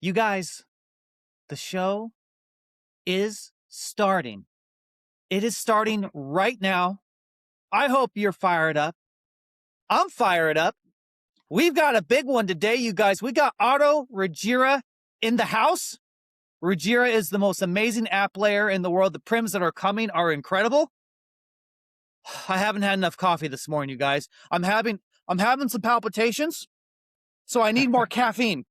You guys, the show is starting. It is starting right now. I hope you're fired up. I'm fired up. We've got a big one today, you guys. We got AutoRujira in the house. Rujira is the most amazing app layer in the world. The prims that are coming are incredible. I haven't had enough coffee this morning, you guys. I'm having some palpitations, so I need more caffeine.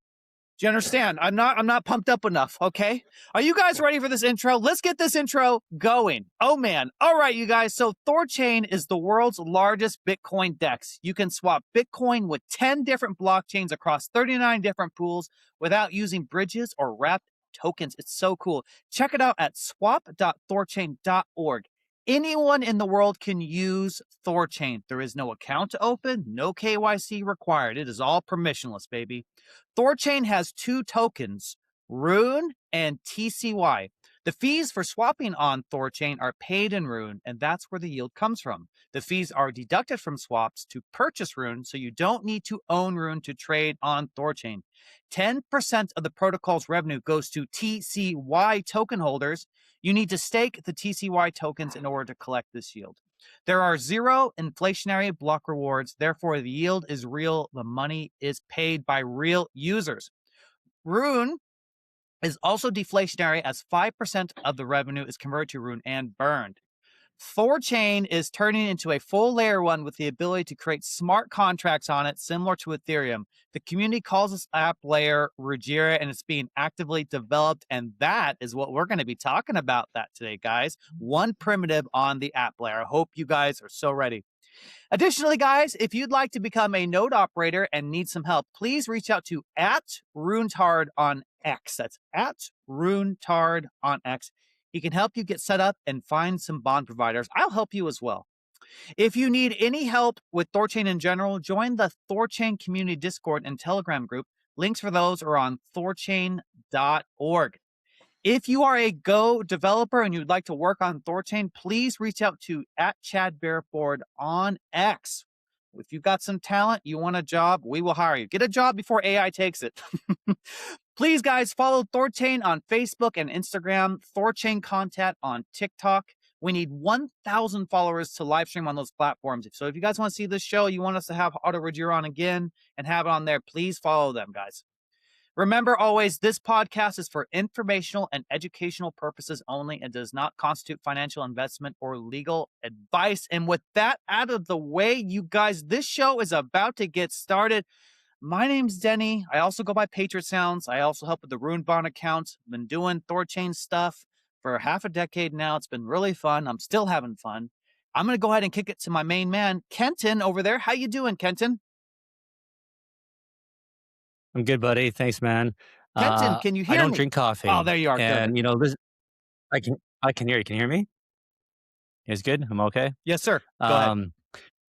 Do you understand? I'm not pumped up enough, okay? Are you guys ready for this intro? Let's get this intro going. Oh man. All right, you guys. So THORChain is the world's largest Bitcoin DEX. You can swap Bitcoin with 10 different blockchains across 39 different pools without using bridges or wrapped tokens. It's so cool. Check it out at swap.thorchain.org. Anyone in the world can use THORChain. There is no account to open, no KYC required. It is all permissionless, baby. THORChain has two tokens, Rune and TCY. The fees for swapping on THORChain are paid in Rune, and that's where the yield comes from. The fees are deducted from swaps to purchase Rune, so you don't need to own Rune to trade on THORChain. 10% of the protocol's revenue goes to TCY token holders. You need to stake the TCY tokens in order to collect this yield. There are zero inflationary block rewards. Therefore, the yield is real. The money is paid by real users. Rune is also deflationary as 5% of the revenue is converted to Rune and burned. THORChain is turning into a full layer one with the ability to create smart contracts on it, similar to Ethereum. The community calls this app layer Rujira, and it's being actively developed. And that is what we're going to be talking about that today, guys. One primitive on the app layer. I hope you guys are so ready. Additionally, guys, if you'd like to become a node operator and need some help, please reach out to @RuneTard on X. That's @RuneTard on X. He can help you get set up and find some bond providers. I'll help you as well. If you need any help with THORChain in general, join the THORChain community Discord and Telegram group. Links for those are on thorchain.org. If you are a Go developer and you'd like to work on THORChain, please reach out to @ChadBearford on X. If you've got some talent, you want a job, we will hire you. Get a job before AI takes it. Please, guys, follow THORChain on Facebook and Instagram, THORChain Content on TikTok. We need 1,000 followers to live stream on those platforms. So if you guys want to see this show, you want us to have AutoRujira on again and have it on there, please follow them, guys. Remember always, this podcast is for informational and educational purposes only and does not constitute financial investment or legal advice. And with that out of the way, you guys, this show is about to get started. My name's Denny. I also go by Patriot Sounds. I also help with the Rune Bond account. Been doing THORChain stuff for half a decade now. It's been really fun. I'm still having fun. I'm going to go ahead and kick it to my main man, Kenton, over there. How you doing, Kenton? I'm good, buddy. Thanks, man. Kenton, can you hear me? I don't drink coffee. Oh, there you are. And Good. this, I can hear you. Can you hear me? It's good. I'm okay. Yes, sir. Go ahead.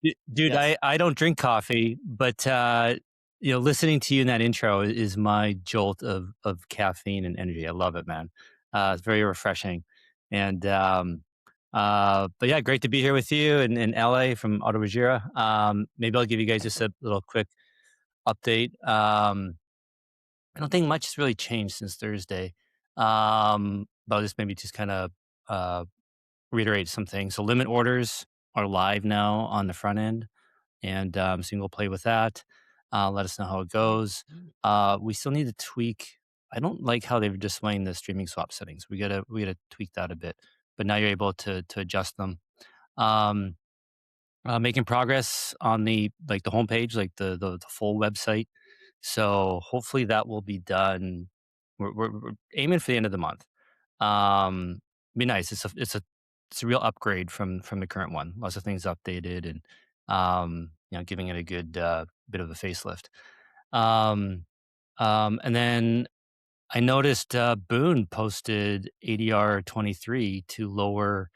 Dude, Yes. I don't drink coffee, but listening to you in that intro is my jolt of caffeine and energy. I love it, man. It's very refreshing. And but yeah, great to be here with you in LA from AutoRujira. Maybe I'll give you guys just a little quick update. I don't think much has really changed since Thursday. But I'll just maybe just kind of reiterate some things. So limit orders are live now on the front end, and so you can go play with that. Let us know how it goes. We still need to tweak. I don't like how they're displaying the streaming swap settings. We gotta tweak that a bit. But now you're able to adjust them. Making progress on the homepage, like the full website. So hopefully that will be done. We're aiming for the end of the month. Be nice. It's a real upgrade from the current one. Lots of things updated and giving it a good bit of a facelift. And then I noticed Boone posted ADR 23 to lower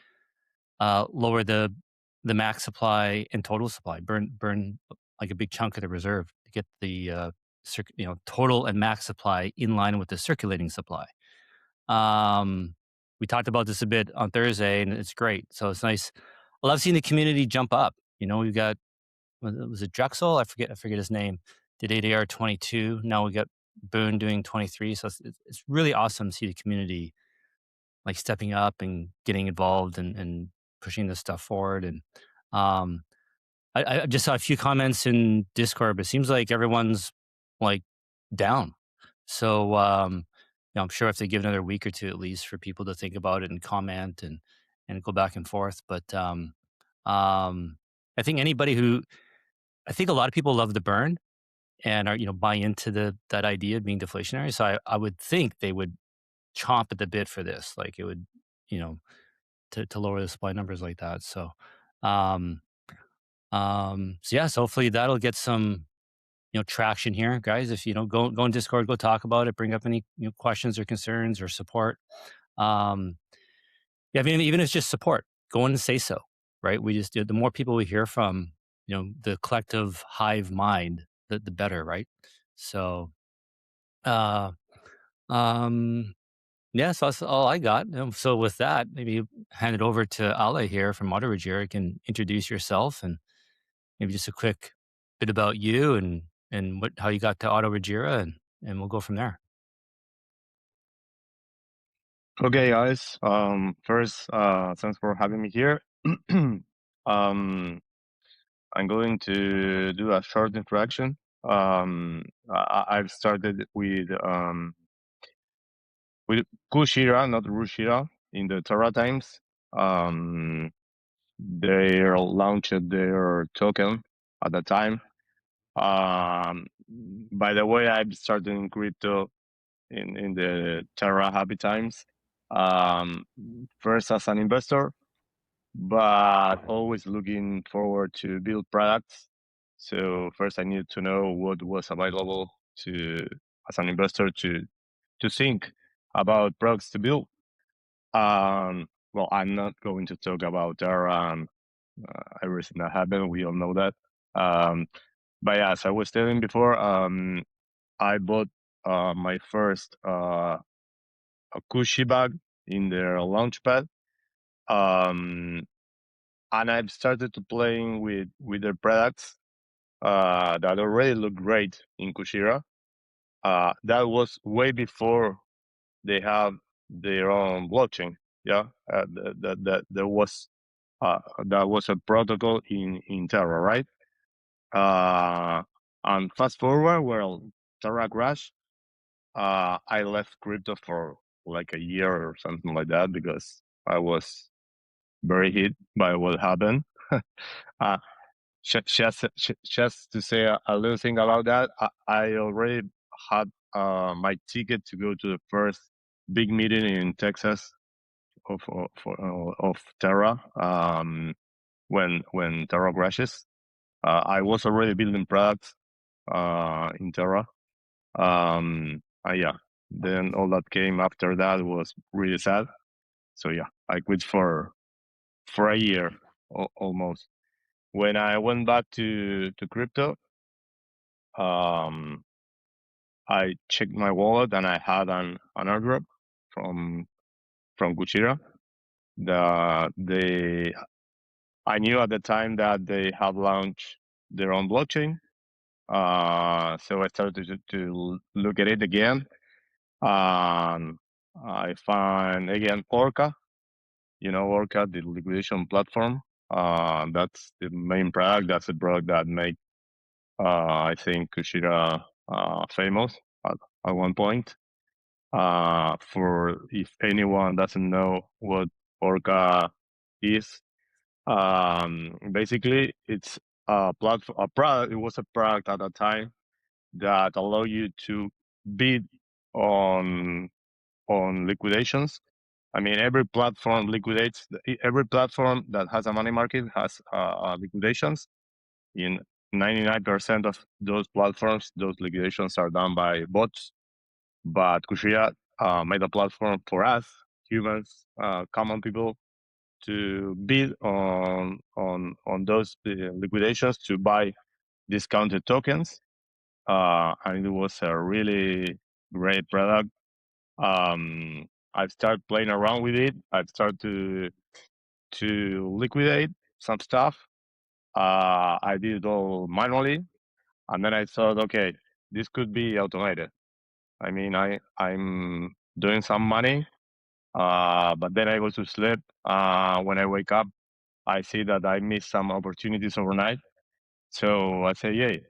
the max supply and total supply, burn like a big chunk of the reserve to get the total and max supply in line with the circulating supply. We talked about this a bit on Thursday, and it's great. So it's nice. I love seeing the community jump up. We've got, was it Drexel? I forget his name. Did ADR 22. Now we got Boone doing 23. So it's really awesome to see the community like stepping up and getting involved and pushing this stuff forward. And um, I just saw a few comments in Discord, but it seems like everyone's like down. So I'm sure if they give another week or two at least for people to think about it and comment and go back and forth. But um, I think anybody who I think a lot of people love the burn and are buy into that idea of being deflationary. So I would think they would chomp at the bit for this. Like it would, you know, to lower the supply numbers like that. Um, so yeah, so hopefully that'll get some traction here, guys. If go in Discord, go talk about it, bring up any questions or concerns or support. Um, yeah, I mean, even if it's just support, go in and say so. Right? We just the more people we hear from, the collective hive mind, the better, right? So, uh, um, yeah, so that's all I got. So with that, maybe hand it over to Ale here from AutoRujira. You can introduce yourself and maybe just a quick bit about you and how you got to AutoRujira, and we'll go from there. Okay, guys. First, thanks for having me here. um, I'm going to do a short introduction. I've started with Kushira, not Rushira, in the Torah times. Um, they launched their token at the time. By the way, I've started in crypto in the Terra happy times. Um, First as an investor, but always looking forward to build products. So first I needed to know what was available to as an investor to think about products to build. Well, I'm not going to talk about Terra and everything that happened. We all know that. But yeah, as I was telling before, I bought my first Kushi bag in their launchpad. Um, and I've started to playing with their products that already look great in Kushira. That was way before they have their own blockchain. Yeah, there was that was a protocol in Terra, right? And fast forward, well, Terra crashed. I left crypto for like a year or something like that because I was very hit by what happened. uh, just to say a little thing about that, I already had my ticket to go to the first big meeting in Texas of Terra when Terra crashes. I was already building products in Terra. Yeah, then all that came after that was really sad. So yeah, I quit for a year almost. When I went back to crypto, um, I checked my wallet and I had an airdrop from Rujira. They I knew at the time that they had launched their own blockchain. So I started to look at it again. I find again Orca. You know Orca, the liquidation platform. That's the main product. That's the product that made I think Kushida famous at one point. For if anyone doesn't know what Orca is, basically it's a platform, a product. It was a product at the time that allow you to bid on liquidations. I mean, every platform liquidates. Every platform that has a money market has liquidations. In 99% of those platforms, those liquidations are done by bots. But Kushia made a platform for us, humans, common people, to bid on those liquidations to buy discounted tokens. And it was a really great product. I've started playing around with it. I've started to liquidate some stuff. I did it all manually, and then I thought, okay, this could be automated. I mean, I'm doing some money, but then I go to sleep. When I wake up, I see that I missed some opportunities overnight. So I say, "Yay,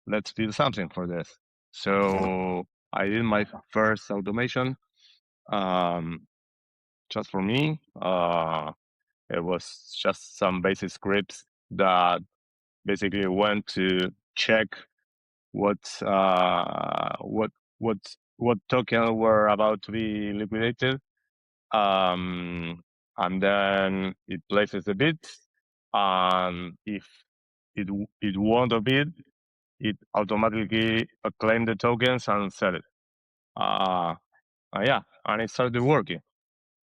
let's do something for this." So I did my first automation, um, just for me. It was just some basic scripts that basically went to check what uh, what what what token were about to be liquidated, um, and then it places the bid. And if it won the bid, it automatically claim the tokens and sell it. Yeah, and it started working.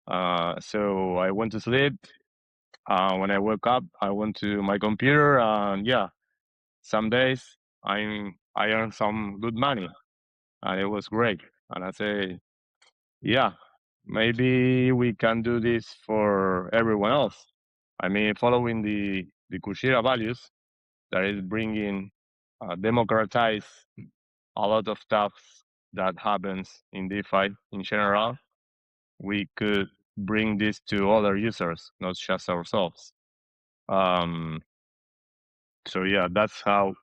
So I went to sleep. When I woke up, I went to my computer, and yeah, some days I earned some good money, and it was great. And I say, yeah, maybe we can do this for everyone else. I mean, following the Rujira values, that is bringing democratize a lot of stuff that happens in DeFi in general. We could bring this to other users, not just ourselves. Um, so yeah, that's how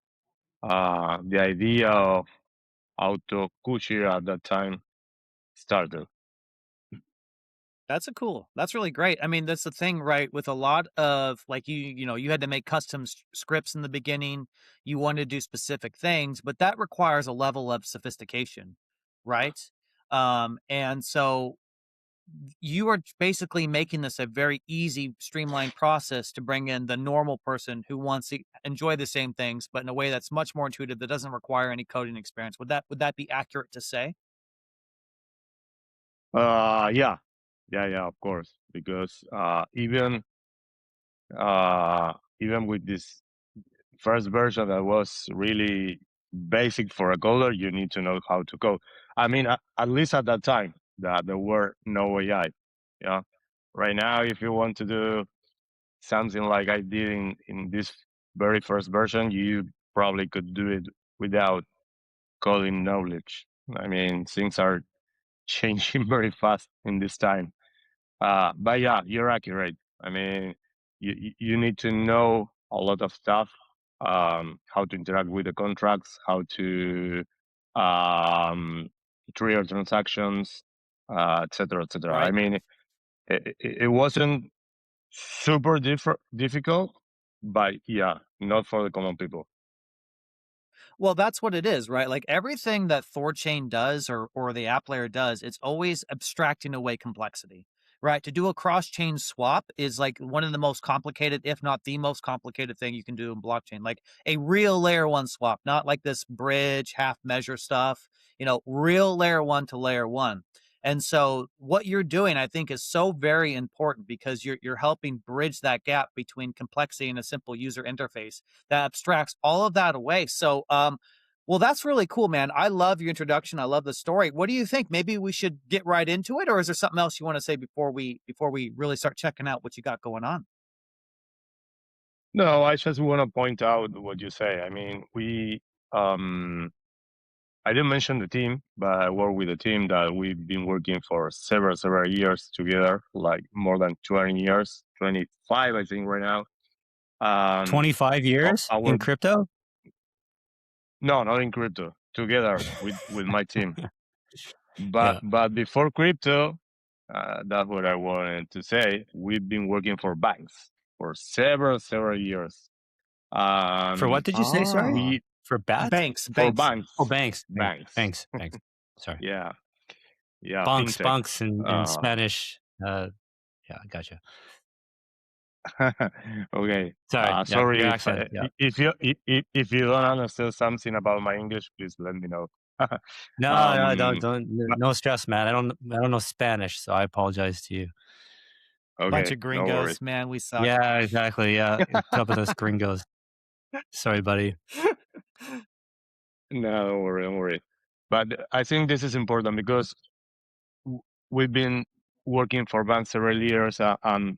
the idea of AutoRujira at that time started. That's really great. I mean, that's the thing, right? With a lot of like you had to make custom scripts in the beginning. You wanted to do specific things, but that requires a level of sophistication, right? And so you are basically making this a very easy, streamlined process to bring in the normal person who wants to enjoy the same things, but in a way that's much more intuitive that doesn't require any coding experience. Would that be accurate to say? Yeah, yeah, of course, because even with this first version that was really basic for a coder, you need to know how to code. I mean, at least at that time, that there were no AI. Yeah, right now, if you want to do something like I did in this very first version, you probably could do it without coding knowledge. I mean, things are changing very fast in this time. But yeah, you're accurate. I mean, you need to know a lot of stuff, how to interact with the contracts, how to trigger transactions, et cetera, et cetera. I Right. mean, it wasn't super difficult, but yeah, not for the common people. Well, that's what it is, right? Like everything that THORChain does or the app layer does, it's always abstracting away complexity, right? To do a cross-chain swap is like one of the most complicated, if not the most complicated thing you can do in blockchain. Like a real layer one swap, not like this bridge, half measure stuff, real layer one to layer one. And so what you're doing, I think, is so very important because you're helping bridge that gap between complexity and a simple user interface that abstracts all of that away. So, well, that's really cool, man. I love your introduction. I love the story. What do you think? Maybe we should get right into it, or is there something else you want to say before we really start checking out what you got going on? No, I just want to point out what you say. I mean, um, I didn't mention the team, but I work with a team that we've been working for several years together, like more than 20 years, 25, I think, right now. Um, 25 years our in crypto? No, not in crypto, together with my team. But Yeah. before crypto, that's what I wanted to say. We've been working for banks for several years. For what did you say? Sorry. We For bats? Banks, For banks. Oh, banks, banks. banks. Banks. Sorry. Yeah, yeah, Bunks, fintech. bunks in Spanish. Yeah, I gotcha. Okay. Sorry. Yeah, your Sorry accent. Yeah. if you don't understand something about my English, please let me know. No, um, don't. but- No stress, man. I don't know Spanish, so I apologize to you. Bunch okay, of no worries. gringos, man. We suck. Yeah, exactly. Yeah, what's up with those gringos? Sorry, buddy. No, don't worry, don't worry. But I think this is important because we've been working for banks several years, and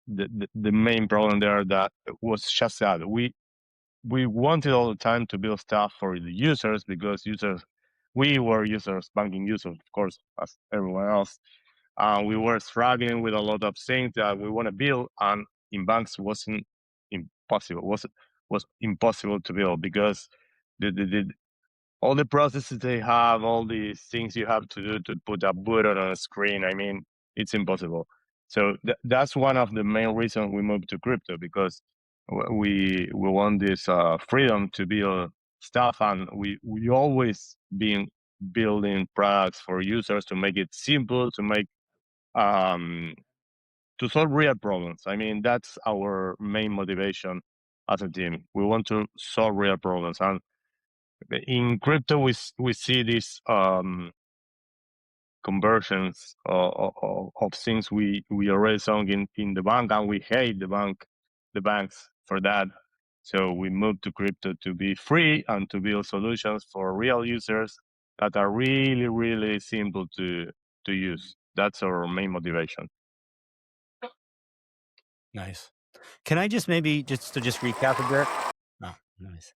the main problem there that was just that we wanted all the time to build stuff for the users because users we were users, banking users, of course, as everyone else. We were struggling with a lot of things that we want to build, and in banks wasn't impossible. Was impossible to build because the all the processes they have, all these things you have to do to put a button on a screen. I mean, it's impossible. So that's one of the main reasons we moved to crypto, because we want this freedom to build stuff, and we always been building products for users to make it simple, to make um, to solve real problems. I mean, that's our main motivation as a team. We want to solve real problems, and in crypto, we see these conversions of things we already saw in the bank, and we hate the banks for that. So we moved to crypto to be free and to build solutions for real users that are really, really simple to use. That's our main motivation. Nice. Can I just maybe just recap a bit? Oh, nice.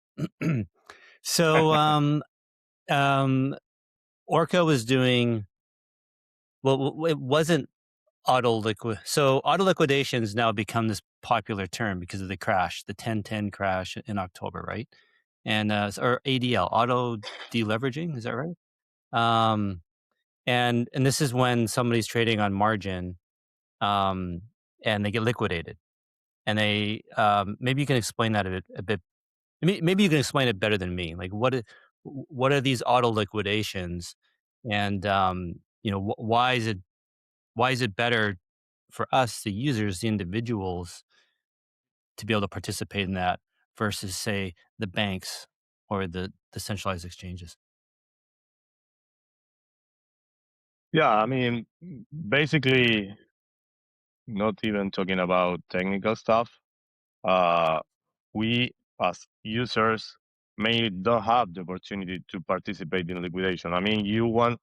So, Orca was doing well. It wasn't so auto liquidations now become this popular term because of the crash, the 1010 crash in October, right? And or ADL, auto deleveraging, is that right? Um, and this is when somebody's trading on margin, um, and they get liquidated, and they maybe you can explain that a bit. Maybe you can explain it better than me. Like what are these auto liquidations, and why is it better for us, the users, the individuals, to be able to participate in that versus, say, the banks or the centralized exchanges? Yeah, I mean, basically, not even talking about technical stuff. Uh, we as users may don't have the opportunity to participate in liquidation. I mean, you want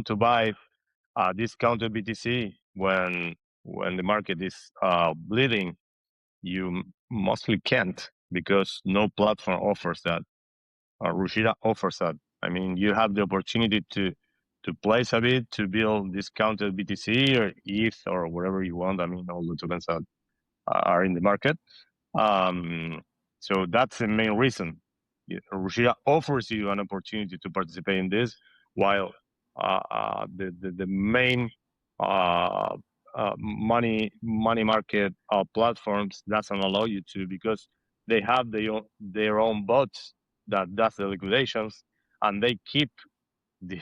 to buy a discounted BTC when the market is bleeding. You mostly can't, because no platform offers that. Rujira offers that. I mean, you have the opportunity to place a bit to build discounted BTC or ETH or whatever you want. I mean, all the tokens that are in the market. Um, so that's the main reason. Rujira offers you an opportunity to participate in this, while the main uh, money market platforms doesn't allow you to, because they have their own bots that does the liquidations, and they keep the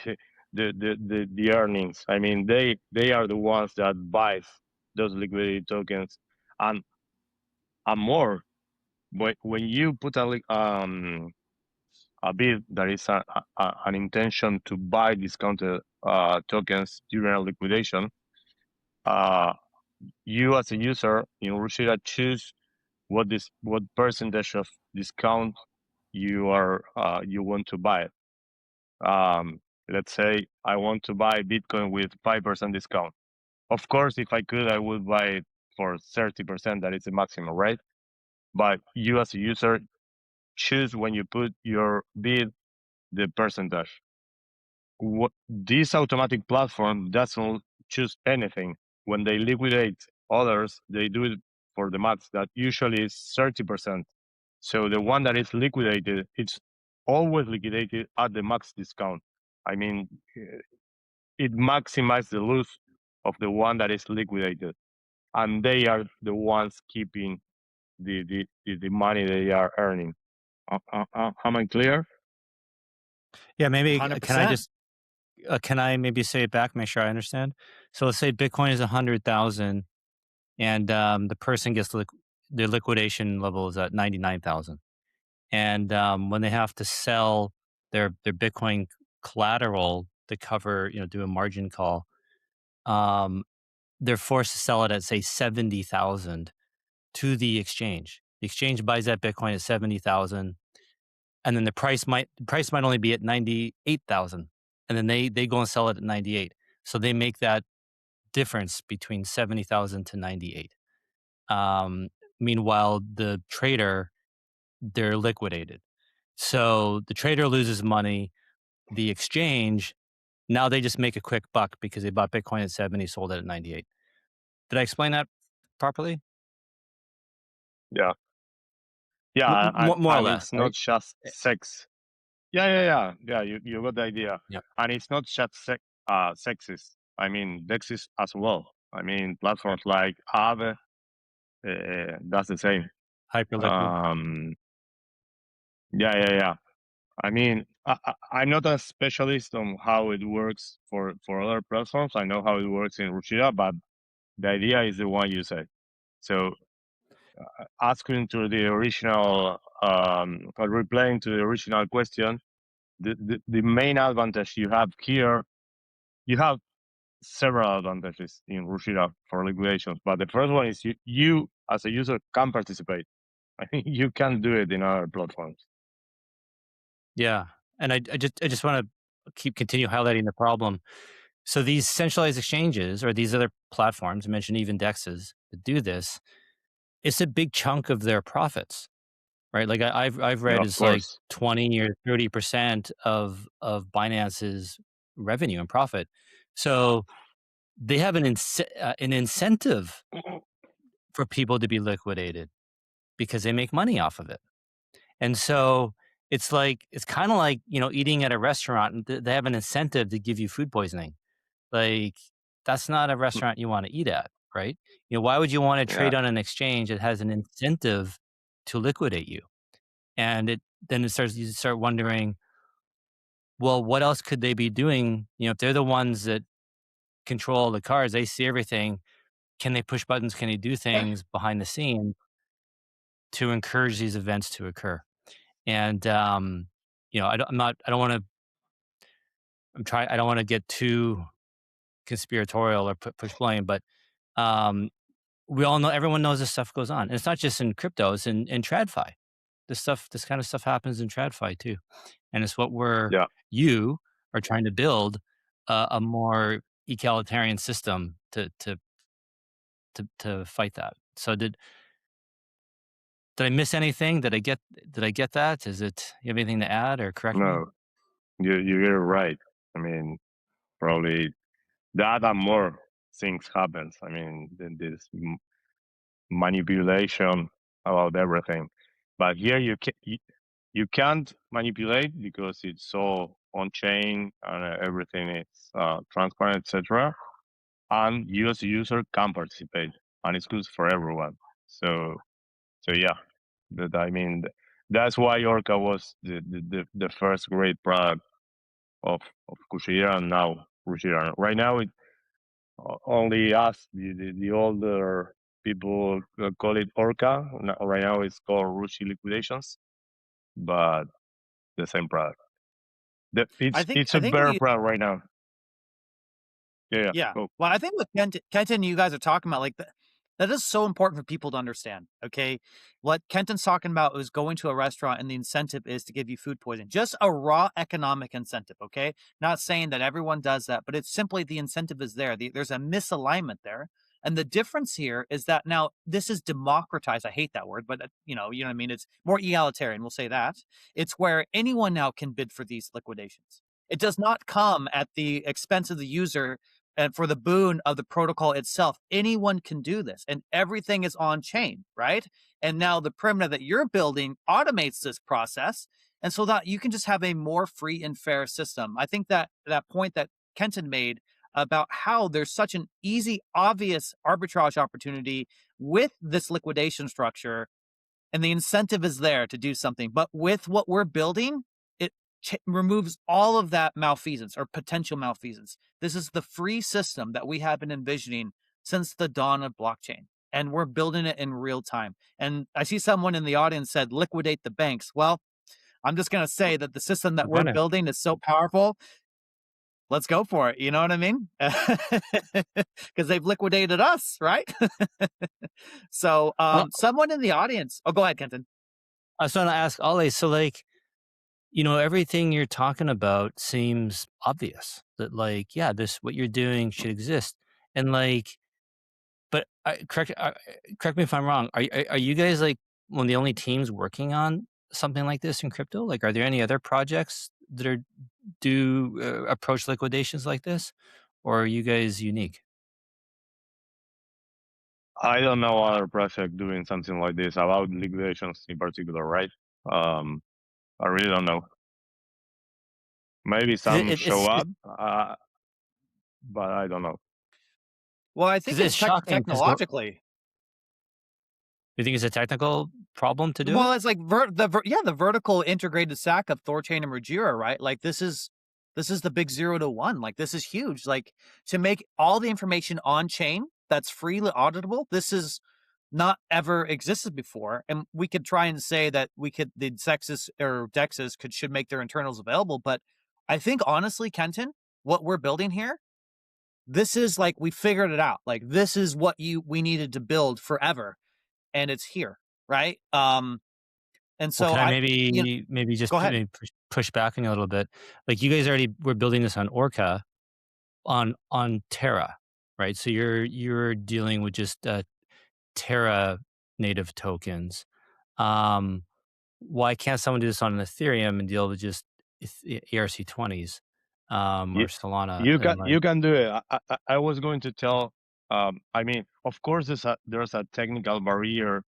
the earnings. I mean, they are the ones that buys those liquidity tokens, and more. When you put a bid that is an intention to buy discounted tokens during a liquidation, uh, you as a user in Rujira choose what percentage of discount you want to buy. Let's say I want to buy Bitcoin with 5% discount. Of course, if I could, I would buy it for 30%. That is the maximum, right? But you as a user choose, when you put your bid, the percentage. This automatic platform doesn't choose anything. When they liquidate others, they do it for the max, that usually is 30%. So the one that is liquidated, it's always liquidated at the max discount. I mean, it maximizes the loss of the one that is liquidated, and they are the ones keeping the money they are earning. Am I clear? Yeah, maybe Hundred can I percent. just can I maybe say it back, make sure I understand? So let's say Bitcoin is 100,000, and the person gets their liquidation level is at 99,000, and when they have to sell their Bitcoin collateral to cover, do a margin call, um, they're forced to sell it at, say, 70,000 to the exchange. The exchange buys that Bitcoin at 70,000, and then the price might only be at 98,000, and then they go and sell it at 98. So they make that difference between 70,000 to 98. Meanwhile, the trader, they're liquidated. So the trader loses money. the exchange, now they just make a quick buck because they bought Bitcoin at 70, sold it at 98. Did I explain that properly? Yeah. Yeah, More or and less, it's not right? just Eh, sex. Yeah. You got the idea, Yeah. and it's not just sexist. I mean, sexist as well. I mean, platforms like Aave, that's the same. Hyperliquid. Um, yeah. I mean, I'm not a specialist on how it works for other platforms. I know how it works in Rujira, but the idea is the one you said. So, asking to the original, or replying to the original question, the main advantage you have here, you have several advantages in Rujira for liquidations, but the first one is you as a user can participate. I think you can do it in other platforms. Yeah. And I just want to continue highlighting the problem. So these centralized exchanges or these other platforms, I mentioned even DEXs that do this, it's a big chunk of their profits, right? Like I've Yeah, read of it's like course. 20 or 30% of Binance's revenue and profit. So they have an incentive for people to be liquidated because they make money off of it. And so it's kind of like, eating at a restaurant and they have an incentive to give you food poisoning. Like that's not a restaurant you want to eat at, right? Why would you want to Yeah, trade on an exchange that has an incentive to liquidate you? And you start wondering, well, what else could they be doing? If they're the ones that control the cards, they see everything. Can they push buttons? Can they do things behind the scenes to encourage these events to occur? And I don't want to. I don't want to get too conspiratorial or push blame, but um, we all know, everyone knows this stuff goes on. And it's not just in crypto; it's in TradFi. This kind of stuff happens in TradFi too, and it's what yeah. you are trying to build a more egalitarian system to fight that. So did I miss anything? Did I get that? You have anything to add or correct me? No, you're right. I mean, probably that and more things happens. I mean, this manipulation about everything, but here you can't manipulate because it's all on chain and everything is transparent, etc. And you as a user can participate, and it's good for everyone. So yeah, that I mean, that's why Orca was the first great product of Kushira, and now Rujira. Right now, it only us, the older people call it Orca. Right now, it's called Rushi Liquidations, but the same product. It's I a think what better you product right now. Yeah. Yeah. Go. Well, I think what Kenton, you guys are talking about, like that is so important for people to understand. Okay. What Kenton's talking about is going to a restaurant and the incentive is to give you food poisoning. Just a raw economic incentive. Okay. Not saying that everyone does that, but it's simply the incentive is there. There's a misalignment there. And the difference here is that now this is democratized. I hate that word, but you know what I mean? It's more egalitarian. We'll say that. It's where anyone now can bid for these liquidations. It does not come at the expense of the user and for the boon of the protocol itself. Anyone can do this and everything is on chain, right? And now the perimeter that you're building automates this process. And so that you can just have a more free and fair system. I think that point that Kenton made about how there's such an easy, obvious arbitrage opportunity with this liquidation structure and the incentive is there to do something. But with what we're building, it removes all of that malfeasance or potential malfeasance. This is the free system that we have been envisioning since the dawn of blockchain. And we're building it in real time. And I see someone in the audience said, liquidate the banks. Well, I'm just going to say that the system that We're we're gonna. building is so powerful. Let's go for it. You know what I mean? Because they've liquidated us, right? So, Well, someone in the audience. Oh, go ahead, Kenton. I was trying to ask Ale. So, like, everything you're talking about seems obvious. That, like, yeah, this what you're doing should exist, and like, but correct me if I'm wrong. Are you guys like one of the only teams working on something like this in crypto? Like, are there any other projects that are do approach liquidations like this, or are you guys unique? I don't know other project doing something like this about liquidations in particular, right? Um, I really don't know. Maybe Because some show up, but I don't know. Well, I think it's it's shocking. Because technologically. you think it's a technical problem to do it? Well, it's like the vertical integrated stack of THORChain and Rujira, right? Like this is the big 0 to 1. Like this is huge. Like to make all the information on chain that's freely auditable, this is not ever existed before. And we could try and say that the Sexes or Dexes should make their internals available, but I think honestly, Kenton, what we're building here, this is like we figured it out. Like this is what we needed to build forever, and it's here, right? And Well, so can I you know, maybe just go ahead. maybe push back on you a little bit? Like you guys already were building this on Orca on Terra, right? So you're dealing with just Terra native tokens. Um, why can't someone do this on an Ethereum and deal with just ERC20s or You, Solana you and can like you can do it. I was going to tell. I mean, of course, there's a technical barrier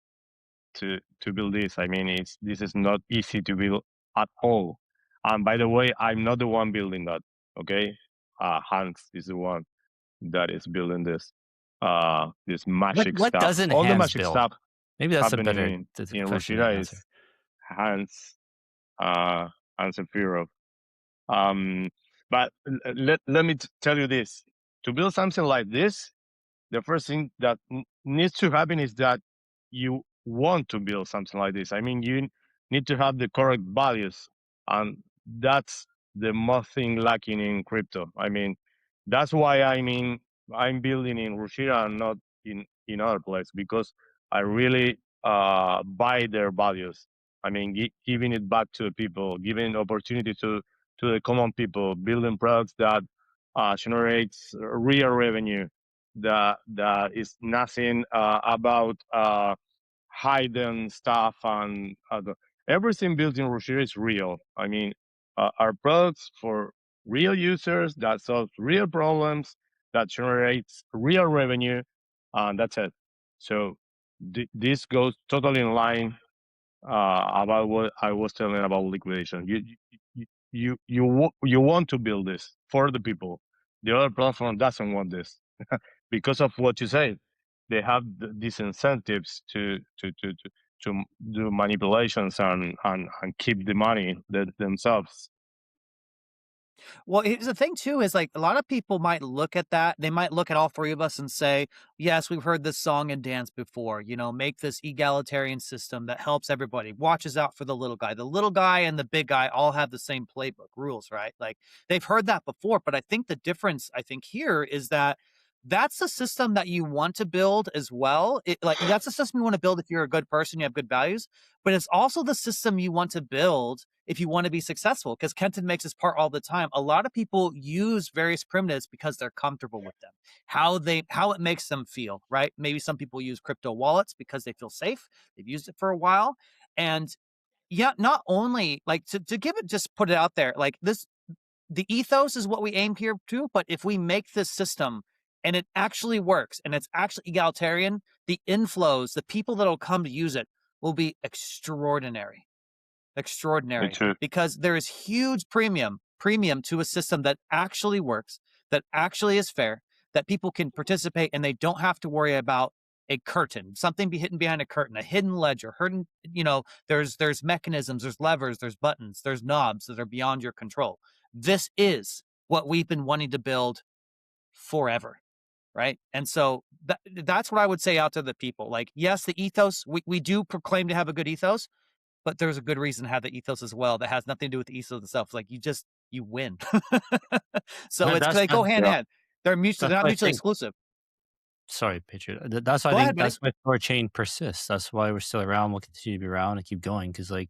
to build this. I mean, this is not easy to build at all. And by the way, I'm not the one building that. Okay, Hans is the one that is building this magic what stuff. doesn't All the Hans magic build? stuff Maybe that's a happening better in question to Rujira is answer. Hans and Sephiroth. Um, but let me tell you this: to build something like this, the first thing that needs to happen is that you want to build something like this. I mean, you need to have the correct values, and that's the most thing lacking in crypto. I mean, that's why I'm building in Rushira and not in other place, because I really buy their values. I mean, giving it back to the people, giving opportunity to the common people, building products that generates real revenue, that is nothing about hidden stuff, and everything built in Rujira is real. I mean, our products for real users that solves real problems, that generates real revenue, and that's it. So this goes totally in line about what I was telling about liquidation. You want to build this for the people. The other platform doesn't want this because of what you said. They have these incentives to do manipulations and keep the money themselves. Well, here's the thing too is like a lot of people might look at that. They might look at all three of us and say, yes, we've heard this song and dance before, make this egalitarian system that helps everybody, watches out for the little guy. The little guy and the big guy all have the same playbook rules, right? Like they've heard that before, but I think the difference here is that that's the system that you want to build as well. That's the system you want to build if you're a good person, you have good values, but it's also the system you want to build if you want to be successful, because Kenton makes this part all the time. A lot of people use various primitives because they're comfortable with them, how it makes them feel, right? Maybe some people use crypto wallets because they feel safe. They've used it for a while. And yeah, not only like to give it, just put it out there, like the ethos is what we aim here to, but if we make this system and it actually works and it's actually egalitarian, the inflows, the people that'll come to use it will be Me extraordinary, too. because there is huge premium to a system that actually works, that actually is fair, that people can participate and they don't have to worry about a curtain, something be hidden behind a curtain, a hidden ledger, there's mechanisms, there's levers, there's buttons, there's knobs that are beyond your control. This is what we've been wanting to build forever. Right. And so that's what I would say out to the people. Like, yes, the ethos, we do proclaim to have a good ethos, but there's a good reason to have the ethos as well that has nothing to do with the ethos itself. Like you win. So That, they go hand in Yeah. hand. They're that's not why I mutually think. exclusive. Sorry, Patriot. That's why I Go ahead, think buddy. that's why THORChain persists. That's why we're still around. We'll continue to be around and keep going because like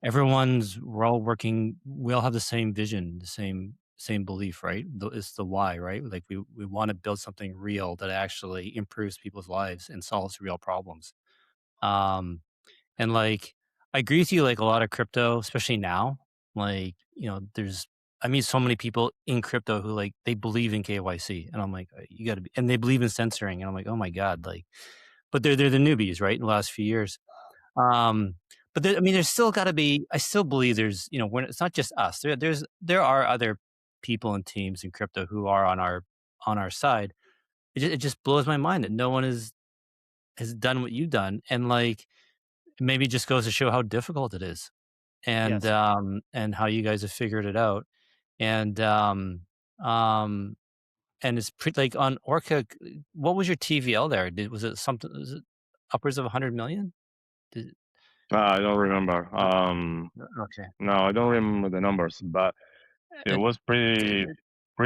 we're all working. We all have the same vision, the same belief, right? It's the why, right? Like we want to build something real that actually improves people's lives and solves real problems. Um, and like I agree with you. Like a lot of crypto, especially now, like there's I meet so many people in crypto who like they believe in KYC, and I'm like, you got to be, and they believe in censoring, and I'm like, oh my god, like, but they're the newbies, right? In the last few years, um, but I mean, there's still got to be. I still believe there's, when it's not just us. There are other people and teams in crypto who are on our side. It just blows my mind that no one has done what you've done, and like maybe it just goes to show how difficult it is, Yes. and how you guys have figured it out, and um, and it's pretty like on Orca. What was your TVL there? Was it something? Was it upwards of 100 million? Did, I don't remember. okay, No, I don't remember the numbers, but it and, was pretty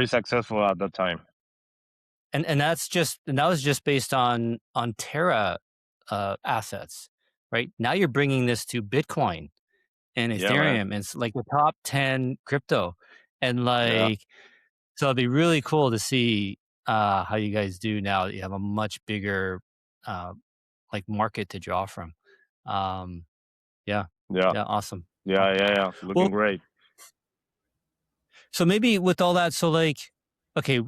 successful at that time. and that was just based on Terra assets, right? Now you're bringing this to Bitcoin and Yeah, man. Ethereum, and it's like the top 10 crypto, and Yeah, like, so it'd be really cool to see how you guys do now that you have a much bigger uh, like market to draw from. Um, yeah, yeah, yeah, awesome. yeah. Looking Well, great. so maybe with all that, so like, okay,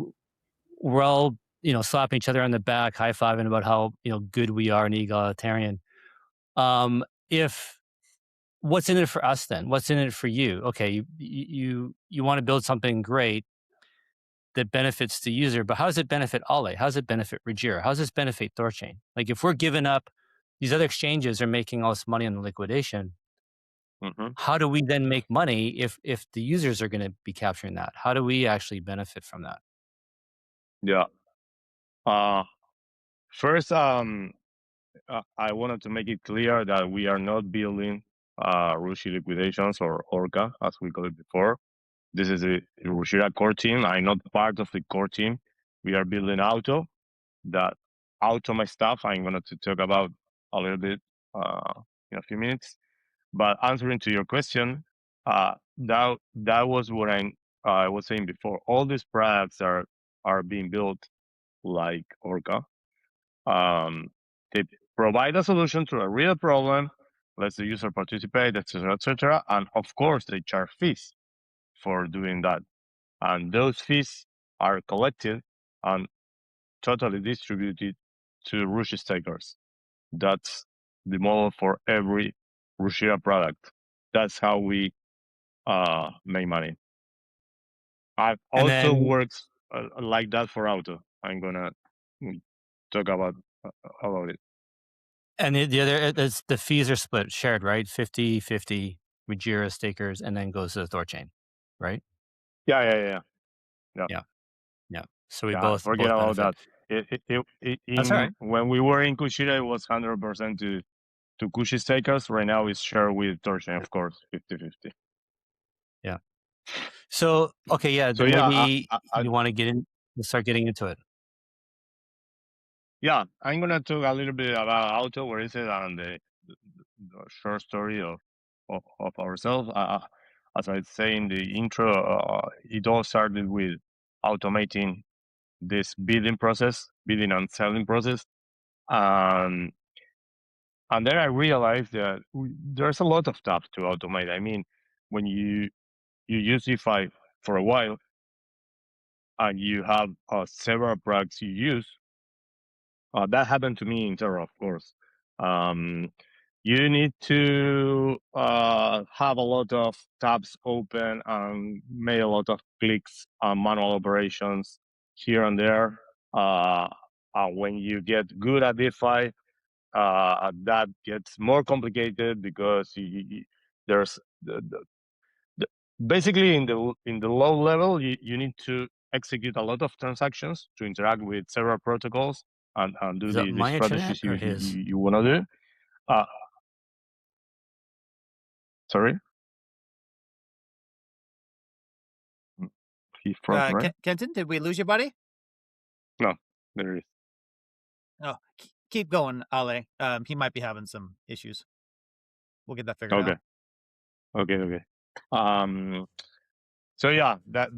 we're all slapping each other on the back, high fiving about how good we are and egalitarian. If What's in it for us then? What's in it for you? Okay, you want to build something great that benefits the user, but how does it benefit Ale? How does it benefit Rujira? How does this benefit THORChain? Like if we're giving up, these other exchanges are making all this money on the liquidation. Hmm. How do we then make money if the users are going to be capturing that? How do we actually benefit from that? Yeah. Uh, First, I wanted to make it clear that we are not building Rushi liquidations or Orca, as we called it before. This is a Rujira core team. I'm not part of the core team. We are building Auto. That Auto my stuff. I'm going to talk about a little bit in a few minutes. But answering to your question, that was what I was saying before. All these products are being built like Orca. Um, they provide a solution to a real problem, lets the user participate, etc., etc. And of course, they charge fees for doing that. And those fees are collected and totally distributed to Rush stakers. That's the model for every Rushira product. That's how we make money. It And also then works like that for Auto. I'm gonna talk about it. and the other is the fees are split, shared, right? 50-50 Rujira stakers, and then goes to the THORChain, right? Yeah. Yeah. Yeah, yeah. So we Yeah, both forget about benefit. that. That's all right. When we were in Kushida, it was 100% to Kushi stakers. Right now, it's shared with THORChain, of course, 50-50. Yeah. So, okay, yeah, So then yeah, maybe you want to start getting into it. yeah, I'm gonna talk a little bit about Auto, where is it, and the short story of ourselves. As I say in the intro, it all started with automating this bidding and selling process. Um, And then I realized that there's a lot of stuff to automate. I mean, when you use DeFi for a while and you have several products you use, that happened to me in Terra, of course. Um, you need to have a lot of tabs open and make a lot of clicks on manual operations here and there. When you get good at DeFi, that gets more complicated because there's the, basically in the low level you need to execute a lot of transactions to interact with several protocols and do Is that the my internet strategies or his? you want to do. Uh, Sorry, he froze, right? Kenton, did we lose you, buddy? No, there is. Oh, keep going, Ale. He might be having some issues. We'll get that figured Okay, out. okay. Um, so yeah, that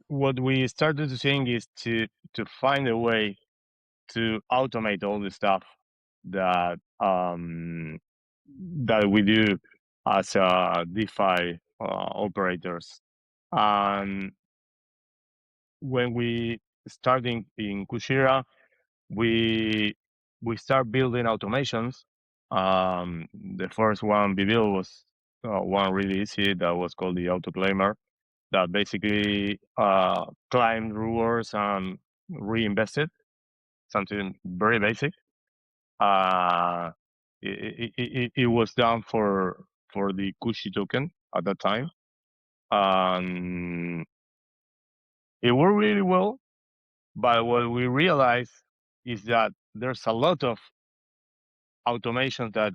what we started to think is to find a way to automate all the stuff that that we do as DeFi operators. And when we starting in Rujira, we we start building automations. The first one we built was one really easy that was called the autoclaimer that basically climbed rewards and reinvested, something very basic. Uh, it was done for the Kushi token at that time. Um, it worked really well, but what we realized is that there's a lot of automations that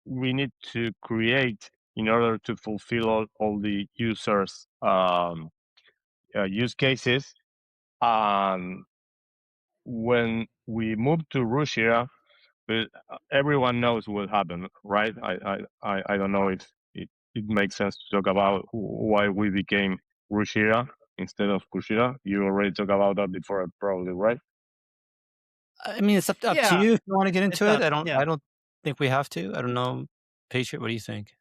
we need to create in order to fulfill all the users' use cases. And when we moved to Russia, everyone knows what happened, right? I don't know if it makes sense to talk about why we became Rujira instead of Kushira. You already talked about that before, probably, right? I mean, it's up to Yeah, you if you want to get it into it. does. I don't Yeah. I don't think we have to. I don't know. Patriot, what do you think?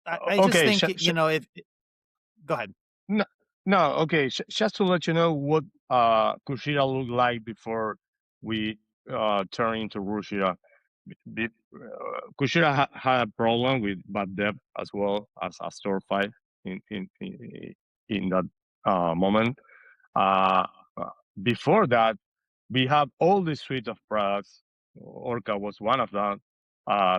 I just Okay, think, if go ahead. no, no, okay. Just to let you know what Kushira looked like before we turn into Rushira. Kushira had a problem with bad debt as well as a store fight in that moment. Uh, uh, Before that, we have all the suite of products. Orca was one of them.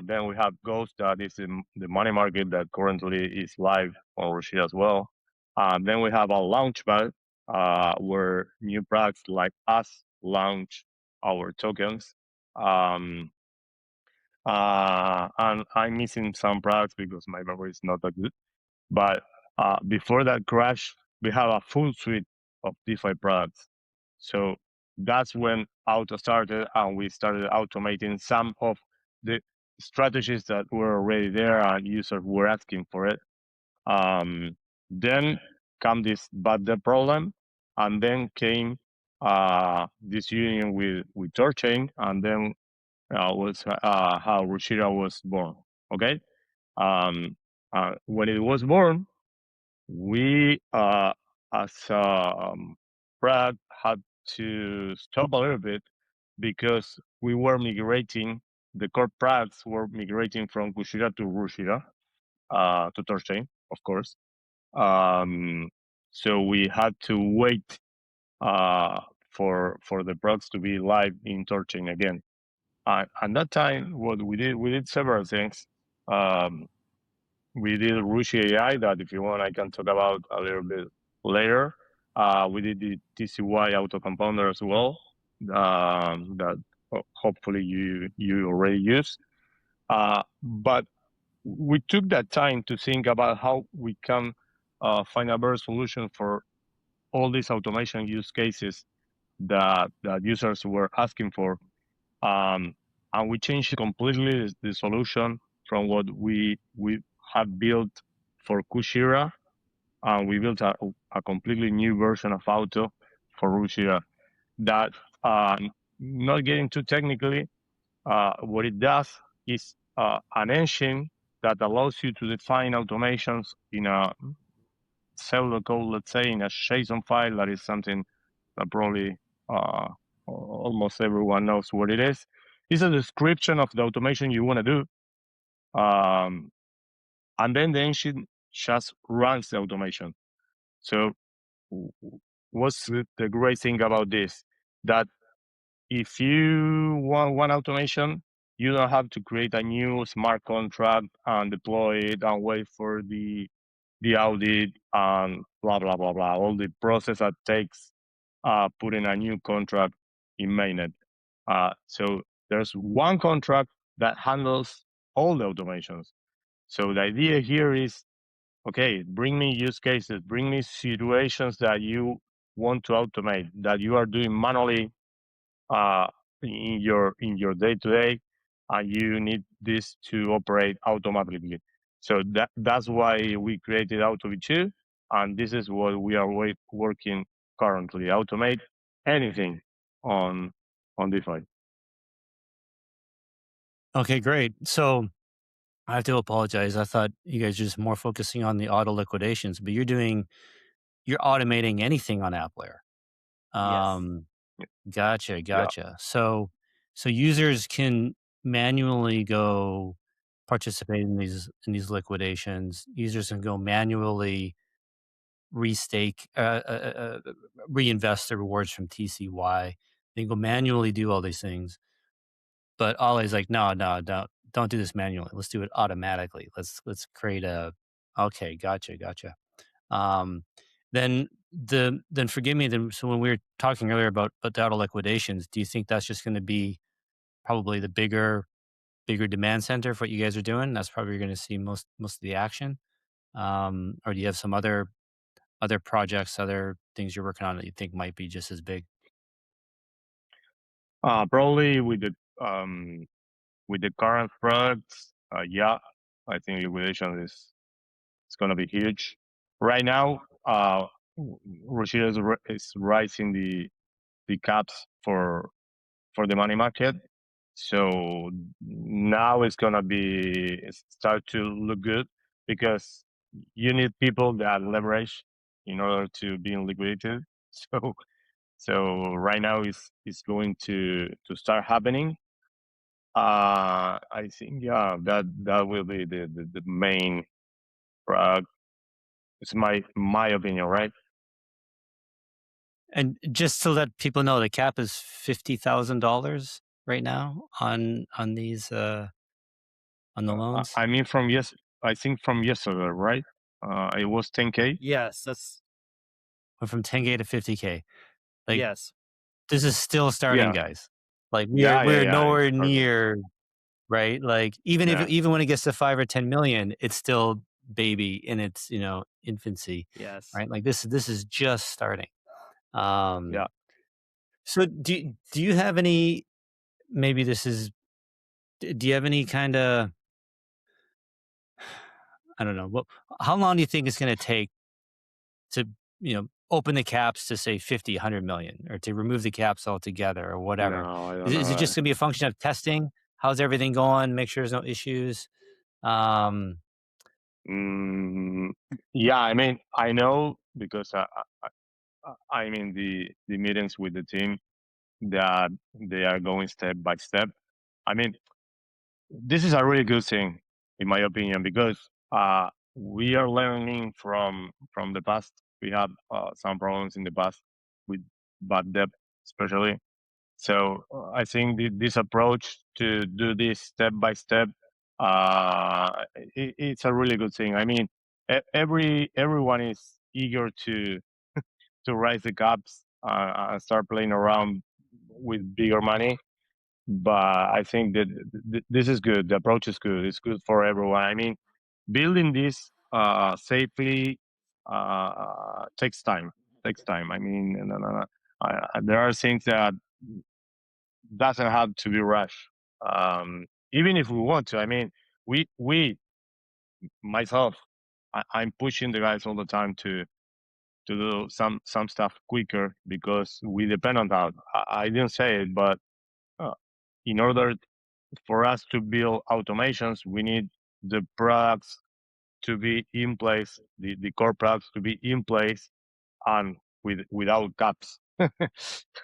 Then we have Ghost, that is in the money market that currently is live on Rashid as well. Then we have a launchpad where new products like us launch our tokens. Um, and I'm missing some products because my memory is not that good. But before that crash, we have a full suite of DeFi products. So that's when Auto started, and we started automating some of the strategies that were already there and users were asking for it. Then come this bad debt problem, and then came this union with THORChain, and then was how Rujira was born. Okay, when it was born, we as Brad had to stop a little bit because we were migrating. The core products were migrating from Kushira to Rushira to THORChain, of course. Um, so we had to wait uh, for the products to be live in THORChain again. And that time, what we did several things. Um, we did Rushi AI that, if you want, I can talk about a little bit later. We did the TCY autocompounder as well, that hopefully you already use. But we took that time to think about how we can find a better solution for all these automation use cases that users were asking for. Um, and we changed completely the solution from what we have built for Kushira, and we built a completely new version of Auto for Rushira. That, not getting too technically, what it does is an engine that allows you to define automations in a pseudocode, let's say, in a JSON file. That is something that probably uh, almost everyone knows what it is. It's a description of the automation you want to do. And then the engine just runs the automation. So what's the great thing about this? That if you want one automation, you don't have to create a new smart contract and deploy it and wait for the audit and blah blah blah blah. All the process that takes putting a new contract in mainnet. So there's one contract that handles all the automations. So the idea here is, okay, bring me use cases, bring me situations that you want to automate, that you are doing manually uh, in your day to day, and you need this to operate automatically. So that's why we created AutoV2, and this is what we are working currently: automate anything on DeFi. Okay, great. So I have to apologize. I thought you guys were just more focusing on the auto liquidations, but you're automating anything on app layer. Yes. Um, Gotcha, Yeah. gotcha. So users can manually go participate in these liquidations. Users can go manually restake, reinvest the rewards from TCY. They can go manually do all these things. But Ollie's like, no, no, don't do this manually. Let's do it automatically. Let's create a. Okay, gotcha, gotcha. Um, then forgive me. Then so when we were talking earlier about the auto liquidations, do you think that's just going to be probably the bigger demand center for what you guys are doing? That's probably going to see most of the action. Or do you have some other projects, other things you're working on that you think might be just as big? Probably with the current products, yeah, I think liquidation is going to be huge. Right now, Rujira is rising the caps for the money market. So now it's gonna be start to look good because you need people that leverage in order to be in liquidity. So right now is going to start happening. I think yeah that will be the main product. It's my opinion, right? And just to let people know, the cap is $50,000 right now on these on the loans. I mean from yes, I think from yesterday, right? It was 10K. Yes, that's Went from 10K to 50K. Like yes. this is still starting, Yeah, guys. Like yeah, yeah, we're yeah. It's nowhere starting. near right. Like Yeah, even when it gets to 5 or 10 million, it's still baby in its infancy, Yes. right? Like this is just starting. yeah. Um, so do you have any? Maybe this is. Do you have any kind of I don't know. What how long do you think it's gonna take to, open the caps to say 50, 100 million or to remove the caps altogether or whatever? No, I don't Is it know. just gonna be a function of testing? How's everything going? Make sure there's no issues. Um, Mm, yeah, I mean, I know because I'm in the meetings with the team that they are going step by step. I mean, this is a really good thing, in my opinion, because we are learning from the past. We had some problems in the past with bad debt, especially. So I think this approach to do this step by step, it's a really good thing. I mean, everyone is eager to rise the caps and start playing around with bigger money. But I think that this is good. The approach is good. It's good for everyone. I mean, building this safely takes time. Takes time. I mean, there are things that doesn't have to be rushed. Even if we want to, I mean, we myself, I'm pushing the guys all the time to do some stuff quicker because we depend on that. I didn't say it, but uh, in order for us to build automations, we need the products to be in place, the core products to be in place and without gaps,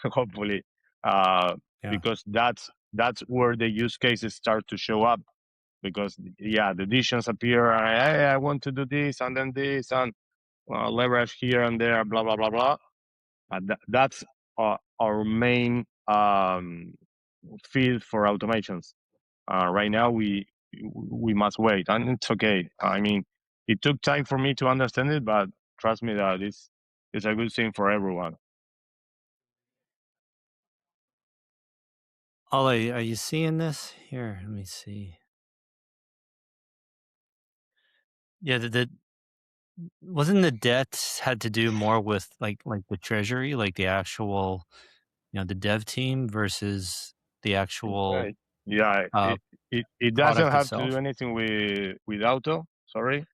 hopefully, yeah, because that's where the use cases start to show up. Because yeah, the decisions appear. Hey, I want to do this and then this and leverage here and there, blah blah blah blah. That's our main field for automations. Right now, we must wait, and it's okay. I mean, it took time for me to understand it, but trust me that it's a good thing for everyone. Ollie, are you seeing this here? Let me see. Yeah, the wasn't the debt had to do more with like the treasury, like the actual the dev team versus the actual Right. Yeah, uh, it doesn't product have to do itself. anything with auto. Sorry,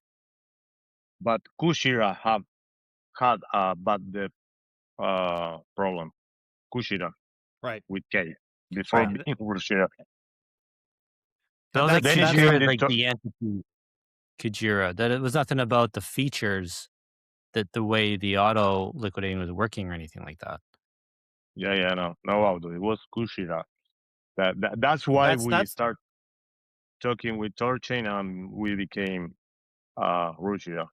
but Kushira have had a bad debt problem. Kushira Right. with K before Right. being Kushira. That was like Then if That's you Kujira, need like the entity Kujira. That it was nothing about the features that the way the auto liquidating was working or anything like that. no auto. It was Kushira. That's why we that's start talking with THORChain and we became Rujira.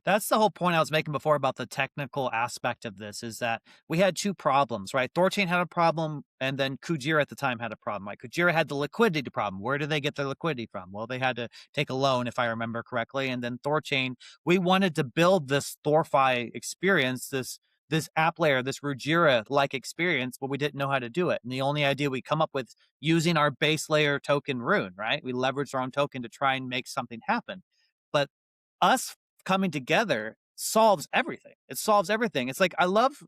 That's the whole point I was making before about the technical aspect of this is that we had two problems, right? THORChain had a problem, and then Kujira at the time had a problem. Right? Kujira had the liquidity problem. Where did they get their liquidity from? Well, they had to take a loan, if I remember correctly. And then THORChain, we wanted to build this THORFi experience, this app layer, this Rujira-like experience, but we didn't know how to do it. And the only idea we come up with using our base layer token Rune, right? We leveraged our own token to try and make something happen. But us coming together solves everything. It solves everything. It's like I love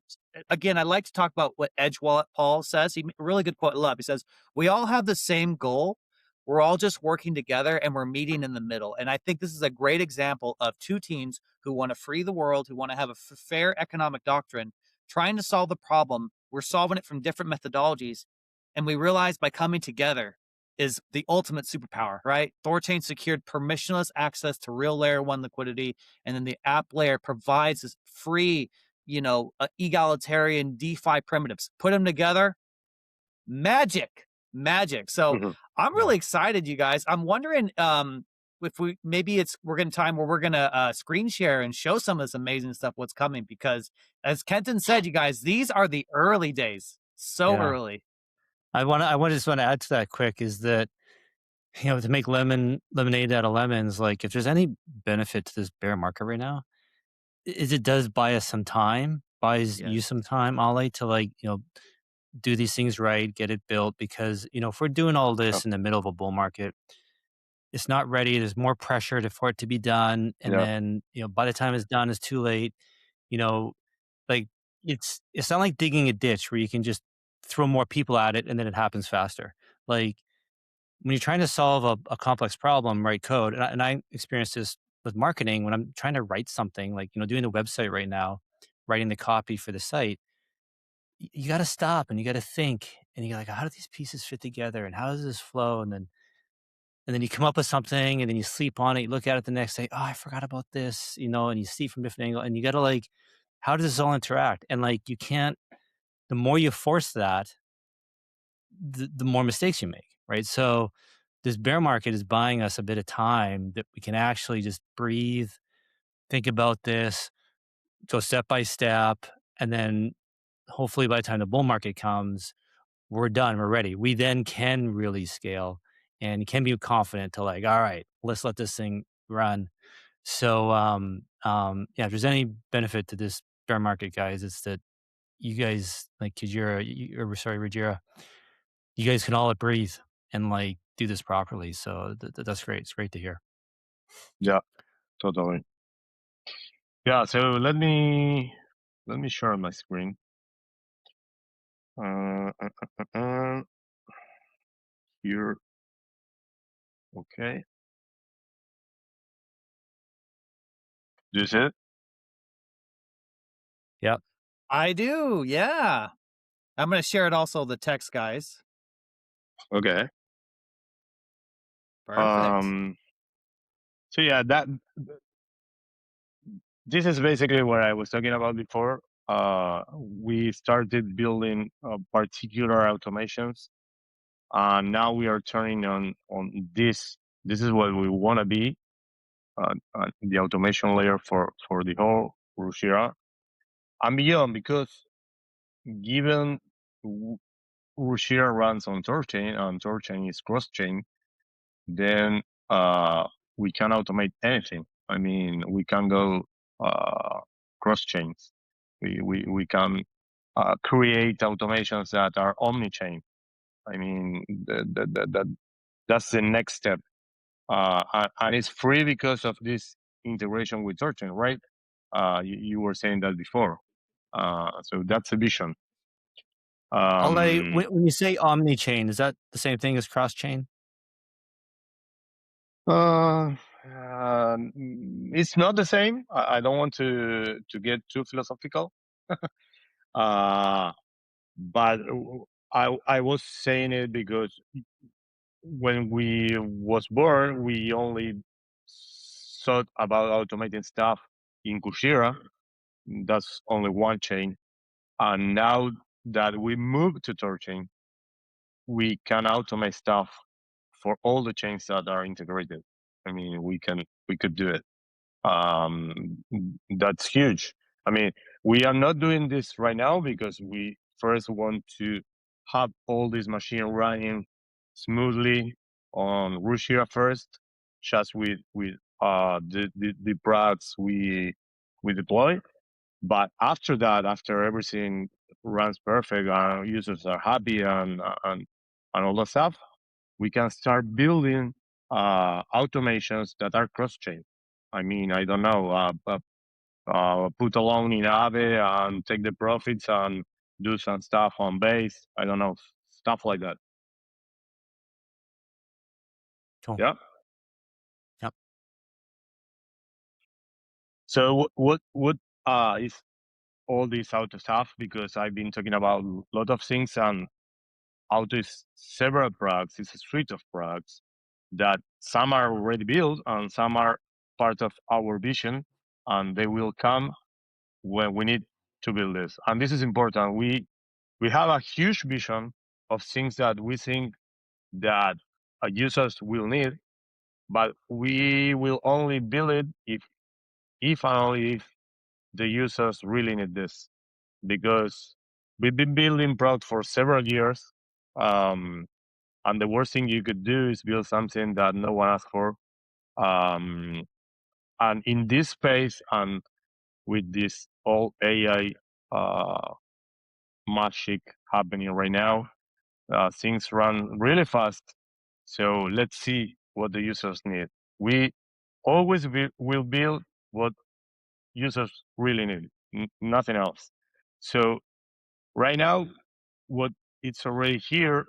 again, I like to talk about what Edge Wallet Paul says. He really good quote I love. He says, "We all have the same goal. We're all just working together and we're meeting in the middle." And I think this is a great example of two teams who want to free the world, who want to have a fair economic doctrine, trying to solve the problem. We're solving it from different methodologies. And we realize by coming together is the ultimate superpower, right? THORChain secured permissionless access to real layer one liquidity. And then the app layer provides this free, egalitarian DeFi primitives. Put them together, magic. So Mhm. I'm Yeah. really excited, you guys. I'm wondering if we're gonna time where we're gonna screen share and show some of this amazing stuff what's coming, because as Kenton said, you guys, these are the early days. So Yeah. early. I just want to add to that quick is that, to make lemonade out of lemons, like if there's any benefit to this bear market right now, is it does buy us some time, buys you Yes. some time, Ollie, to do these things right, get it built. Because, if we're doing all Yeah. this in the middle of a bull market, it's not ready. There's more pressure for it to be done. And Yeah. then, by the time it's done, it's too late. You know, like it's not like digging a ditch where you can just throw more people at it and then it happens faster. Like when you're trying to solve a complex problem, write code, and I experienced this with marketing when I'm trying to write something like, doing the website right now, writing the copy for the site, you got to stop and you got to think and you're like, how do these pieces fit together and how does this flow? And then you come up with something and then you sleep on it, you look at it the next day, oh, I forgot about this, and you see from different angle and you got to like, how does this all interact? And like, you can't, the more you force that, the more mistakes you make, right? So this bear market is buying us a bit of time that we can actually just breathe, think about this, go step by step, and then hopefully by the time the bull market comes, we're done, we're ready. We then can really scale and can be confident to like, all right, let's let this thing run. So yeah, if there's any benefit to this bear market, guys, it's that you guys like Kujira, or sorry, Rujira, you guys can all breathe and like do this properly. So that's great. It's great to hear. Yeah. Totally. Yeah. So let me share my screen. Here. Okay. Do you see it? Yep. I do, yeah. I'm gonna share it also the text, guys. Okay. Perfect. So yeah, this is basically what I was talking about before. We started building particular automations, and now we are turning on this. This is what we want to be, the automation layer for the whole Rujira and beyond. Because given Rujira runs on THORChain and THORChain is cross chain, then we can automate anything. I mean, we can go cross chains. We can create automations that are omnichain. I mean, that's the next step, and it's free because of this integration with THORChain, right? You were saying that before, so that's a vision. Although Um, when you say omni chain, is that the same thing as cross chain? Uh, it's not the same. I don't want to get too philosophical. uh, but I was saying it because when we was born, we only thought about automating stuff in Rujira. That's only one chain. And now that we moved to THORChain, we can automate stuff for all the chains that are integrated. I mean, we could do it. That's huge. I mean, we are not doing this right now because we first want to have all this machine running smoothly on Rujira first, just with the products we deploy. But after that, after everything runs perfect, our users are happy and all that stuff, we can start building automations that are cross-chain. I mean, I don't know, put a loan in Aave and take the profits and do some stuff on base. I don't know, stuff like that. Cool. Yeah. Yep. So what is all this auto stuff? Because I've been talking about a lot of things, and auto is several products. It's a suite of products that some are already built and some are part of our vision, and they will come when we need to build this. And this is important. We have a huge vision of things that we think that users will need, but we will only build it if and only if the users really need this. Because we've been building product for several years, and the worst thing you could do is build something that no one asked for. Um, and in this space, and with this all AI magic happening right now, things run really fast. So let's see what the users need. We always will build what users really need, nothing else. So right now, what it's already here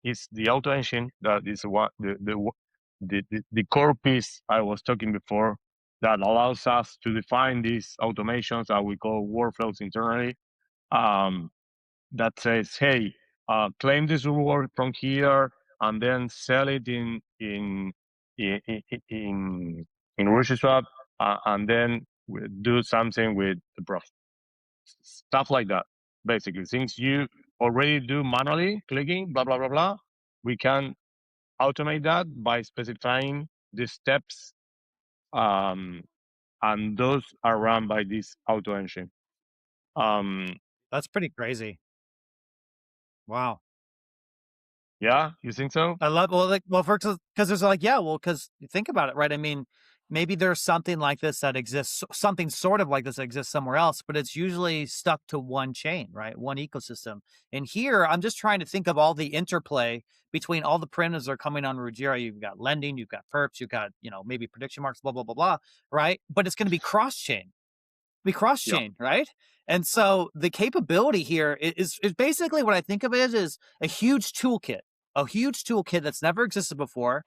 is the auto engine that is what the core piece I was talking before that allows us to define these automations that we call workflows internally. That says, hey, claim this reward from here and then sell it in in Rujira, and then do something with the profit. Stuff like that. Basically, things you already do manually, clicking, blah blah blah blah. We can automate that by specifying the steps, and those are run by this auto engine. That's pretty crazy. Wow. Yeah, you think so? I love because there's because think about it, right? I mean, maybe there's something like this that exists, something sort of like this that exists somewhere else, but it's usually stuck to one chain, right? One ecosystem. And here, I'm just trying to think of all the interplay between all the primitives that are coming on Rujira. You've got lending, you've got perps, you've got maybe prediction marks, blah blah blah blah, right? But it's going to be cross chain. Be cross chain, right? And so the capability here is basically what I think of it as a huge toolkit that's never existed before,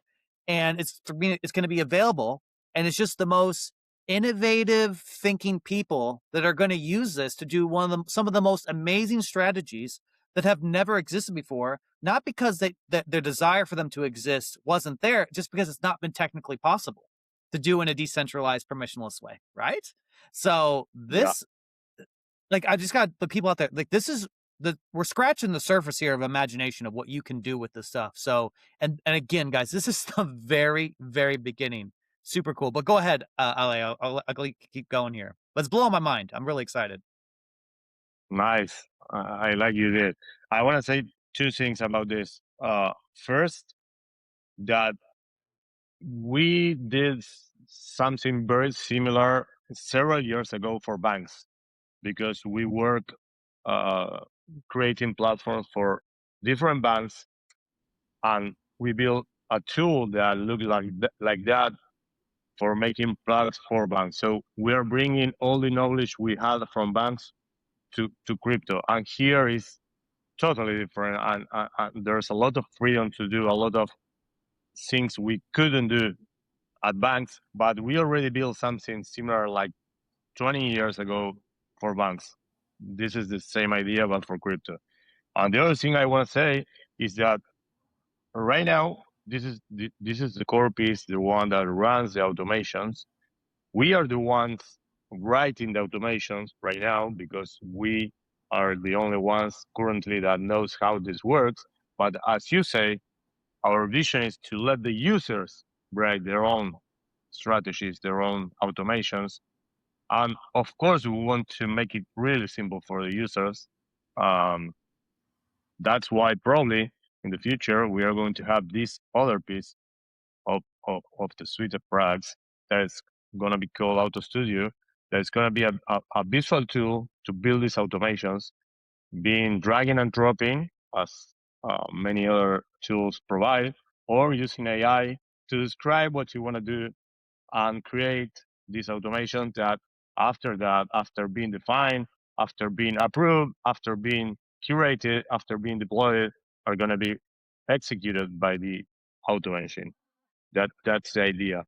and it's going to be available, and it's just the most innovative thinking people that are going to use this to do some of the most amazing strategies that have never existed before, not because that their desire for them to exist wasn't there, just because it's not been technically possible to do in a decentralized permissionless way, right? So Yeah. this, I just got the people out there, this is we're scratching the surface here of imagination of what you can do with this stuff. So, and again, guys, this is the very, very beginning. Super cool. But go ahead, Ale, I'll keep going here. Let's blow my mind. I'm really excited. Nice. I like you did. I want to say two things about this. First, that we did something very similar several years ago for banks, because we work creating platforms for different banks, and we built a tool that looked like that for making products for banks. So we are bringing all the knowledge we had from banks to crypto, and here is totally different. And there's a lot of freedom to do a lot of things we couldn't do at banks, but we already built something similar like 20 years ago for banks. This is the same idea, but for crypto. And the other thing I want to say is that right now, this is the core piece, the one that runs the automations. We are the ones writing the automations right now because we are the only ones currently that knows how this works. But as you say, our vision is to let the users write their own strategies, their own automations. And of course, we want to make it really simple for the users. Um, that's why probably in the future, we are going to have this other piece of the suite of products that is going to be called Auto Studio. That's going to be a visual tool to build these automations, being dragging and dropping as many other tools provide, or using AI to describe what you want to do and create these automations that after being defined, after being approved, after being curated, after being deployed, are going to be executed by the automation. That's the idea.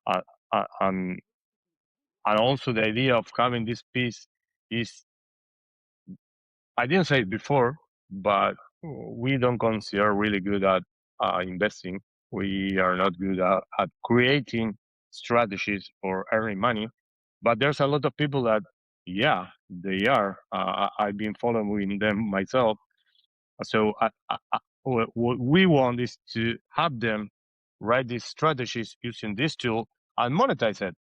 Uh, uh, um, and also the idea of having this piece is, I didn't say it before, but we don't consider really good at investing. We are not good at creating strategies for earning money. But there's a lot of people that, yeah, they are. I've been following them myself. So what we want is to have them write these strategies using this tool and monetize it.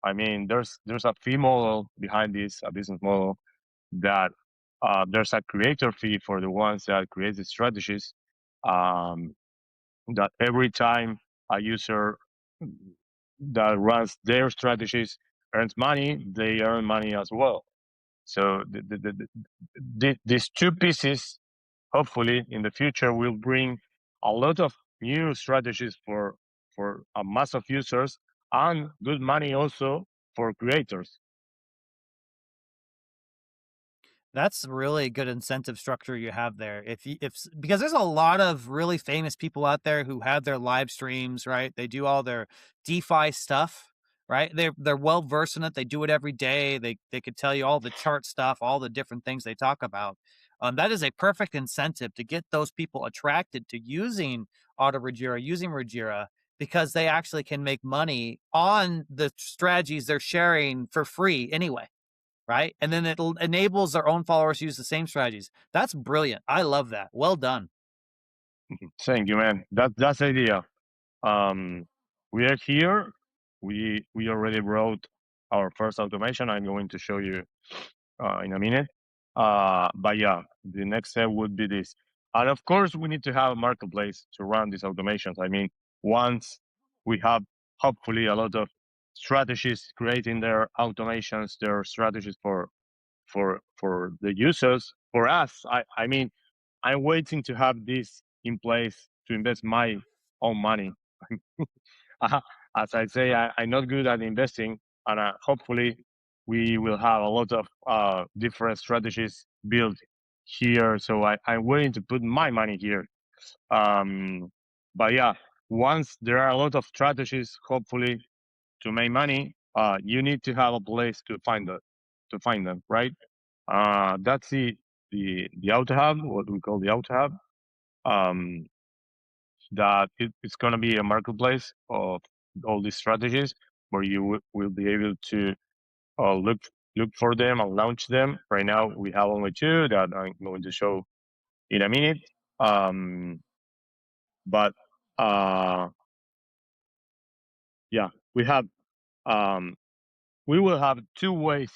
I mean, there's a fee model behind this, a business model that there's a creator fee for the ones that create the strategies. Um, that every time a user that runs their strategies earns money, they earn money as well. So these two pieces, hopefully in the future, will bring a lot of new strategies for a mass of users and good money also for creators. That's really good incentive structure you have there. Because there's a lot of really famous people out there who have their live streams, right? They do all their DeFi stuff, right? They're well versed in it. They do it every day. They could tell you all the chart stuff, all the different things they talk about. That is a perfect incentive to get those people attracted to using AutoRujira, using Rujira, because they actually can make money on the strategies they're sharing for free anyway, right? And then it enables their own followers to use the same strategies. That's brilliant. I love that. Well done. Thank you, man. That's the idea. Um, we are here. We already wrote our first automation. I'm going to show you in a minute. But yeah, the next step would be this. And of course, we need to have a marketplace to run these automations. I mean, once we have hopefully a lot of strategies creating their automations, their strategies for the users, for us. I mean, I'm waiting to have this in place to invest my own money. As I say, I'm not good at investing, and hopefully we will have a lot of different strategies built here. So I'm willing to put my money here. But yeah, once there are a lot of strategies, hopefully to make money, you need to have a place to find them, right? That's the AutoHub, what we call the AutoHub. Um, that it's going to be a marketplace of all these strategies where you will be able to look for them and launch them. Right now, we have only two that I'm going to show in a minute. But yeah, we have we will have two ways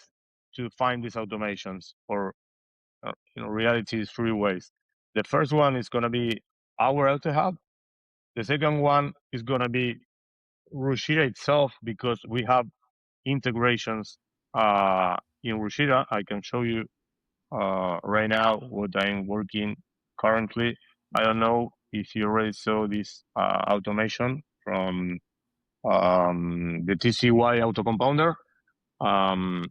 to find these automations, or in reality, is three ways. The first one is going to be our AutoHub. The second one is going to be Rujira itself, because we have integrations in Rujira. I can show you right now what I'm working currently. I don't know if you already saw this automation from the TCY autocompounder. Um,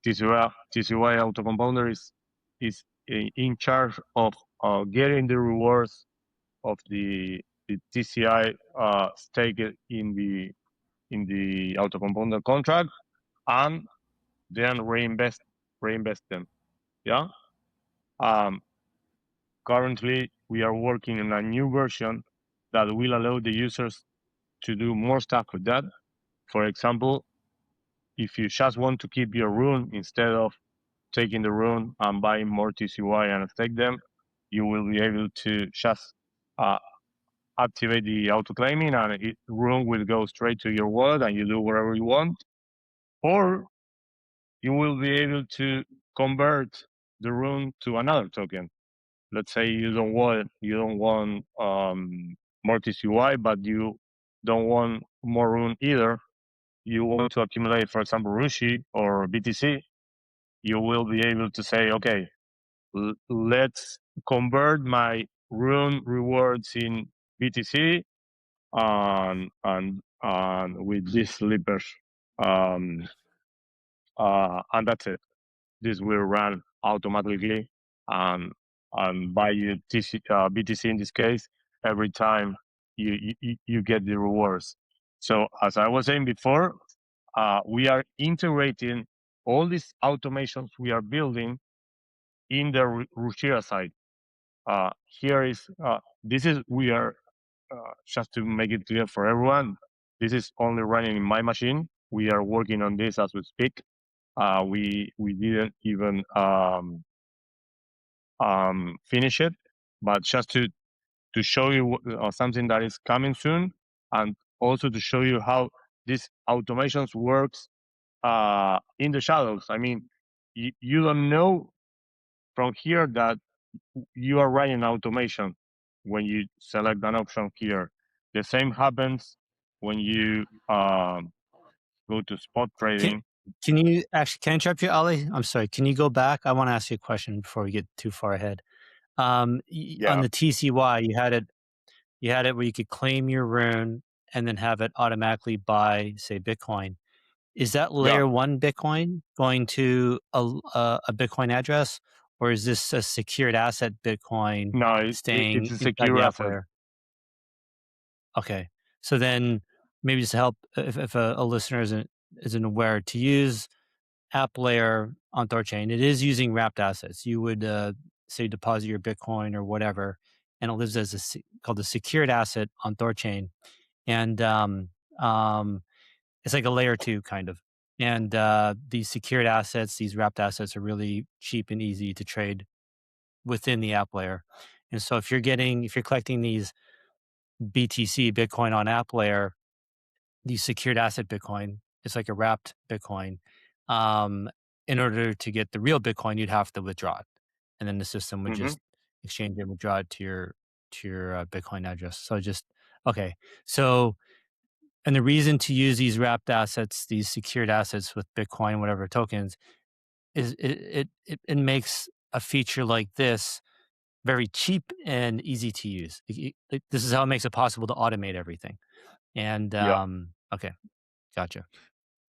TCY autocompounder is in charge of getting the rewards of the TCI stake in the autocompounder contract, and then reinvest them. Yeah. Um, Currently, we are working on a new version that will allow the users to do more stuff with that. For example, if you just want to keep your rune instead of taking the rune and buying more TCY and stake them, you will be able to just activate the auto claiming, and rune will go straight to your wallet and you do whatever you want. Or you will be able to convert the rune to another token. Let's say you don't want more TCY, but you don't want more rune either. You want to accumulate, for example, Rushi or BTC. You will be able to say, okay, let's convert my rune rewards in BTC and with these slippers, and that's it. This will run automatically and buy you BTC in this case every time you get the rewards. So as I was saying before, we are integrating all these automations we are building in the Rujira side. Here is this is we are just to make it clear for everyone. This is only running in my machine. We are working on this as we speak. We didn't even finish it, but just to show you something that is coming soon, and also to show you how this automations works in the shadows. I mean, you don't know from here that you are running automation when you select an option here. The same happens when you go to spot trading. Can you actually, can I interrupt you, Ali? I'm sorry. Can you go back? I want to ask you a question before we get too far ahead. On the TCY, you had it where you could claim your rune and then have it automatically buy, say, Bitcoin. Is that layer one Bitcoin going to a Bitcoin address, or is this a secured asset Bitcoin No, staying it's a inside secure the app asset. layer? Okay, so then maybe just to help if a listener isn't aware, to use app layer on THORChain, it is using wrapped assets. You would say deposit your Bitcoin or whatever, and it lives as called a secured asset on THORChain, and it's like a layer two kind of. And these secured assets, these wrapped assets, are really cheap and easy to trade within the app layer. And so if you're collecting these BTC, Bitcoin on app layer, these secured asset Bitcoin, it's like a wrapped Bitcoin. In order to get the real Bitcoin, you'd have to withdraw it, and then the system would just exchange it and withdraw it to your Bitcoin address. So okay. So, and the reason to use these wrapped assets, these secured assets with Bitcoin, whatever tokens, is it makes a feature like this very cheap and easy to use. This is how it makes it possible to automate everything. And okay, gotcha.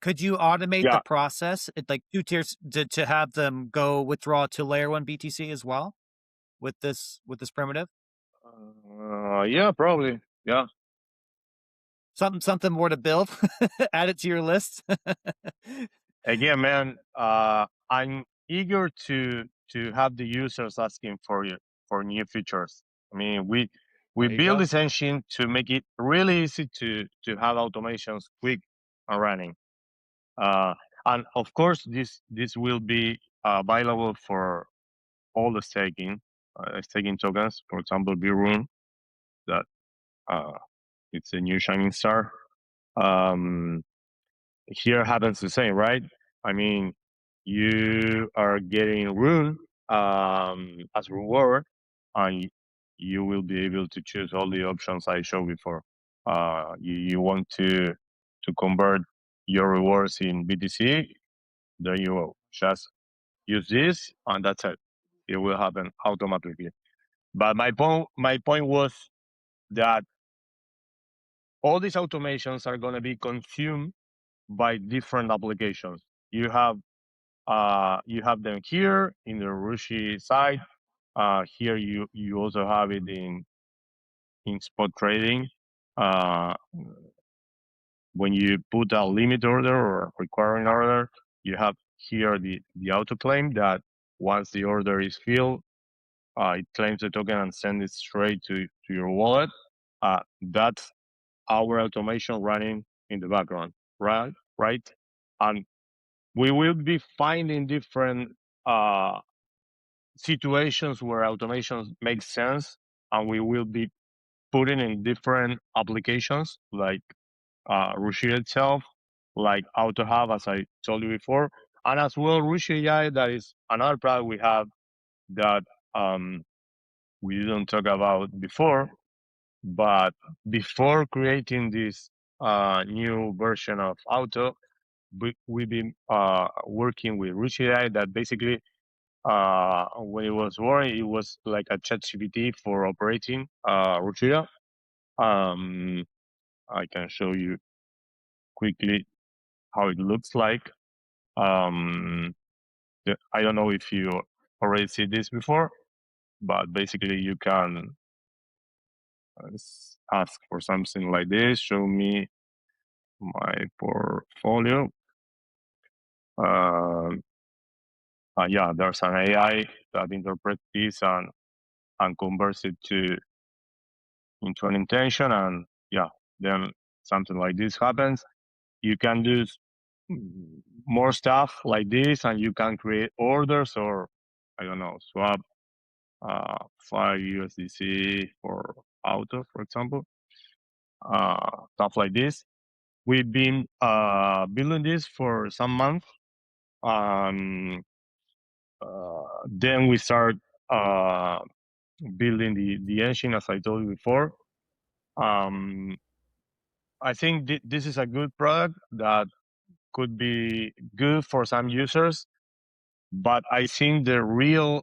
Could you automate the process, like 2 tiers, to have them go withdraw to layer 1 BTC as well with this primitive? Yeah, probably. Yeah. Something more to build. Add it to your list. Again, man, I'm eager to have the users asking for new features. I mean, we build this engine to make it really easy to have automations quick and running. And of course, this will be available for all the staking tokens. For example, Birun, that it's a new shining star. Here happens the same, right? I mean, you are getting rune as reward, and you will be able to choose all the options I showed before. You want to convert your rewards in BTC, there you go. Just use this, and that's it. It will happen automatically. But my point was that all these automations are going to be consumed by different applications. You have them here in the Rushi side. Here you also have it in spot trading. When you put a limit order or requiring order, you have here the auto claim that once the order is filled, it claims the token and sends it straight to your wallet. That's our automation running in the background, right? Right, and we will be finding different situations where automation makes sense, and we will be putting in different applications like Rujira itself, like AutoHub, as I told you before, and as well Rujira, that is another product we have that we didn't talk about before. But before creating this new version of Auto, we've been working with Rujira, that basically when it was born, it was like a ChatGPT for operating Rujira. Um, I can show you quickly how it looks like. I don't know if you already see this before, but basically you can ask for something like this. Show me my portfolio. Yeah, there's an AI that interprets this and converts it into an intention, and yeah, then something like this happens. You can do more stuff like this, and you can create orders, or I don't know, swap 5 USDC for auto, for example, stuff like this. We've been building this for some months. Then we start uh, building the engine, as I told you before. Um, I think this is a good product that could be good for some users, but I think the real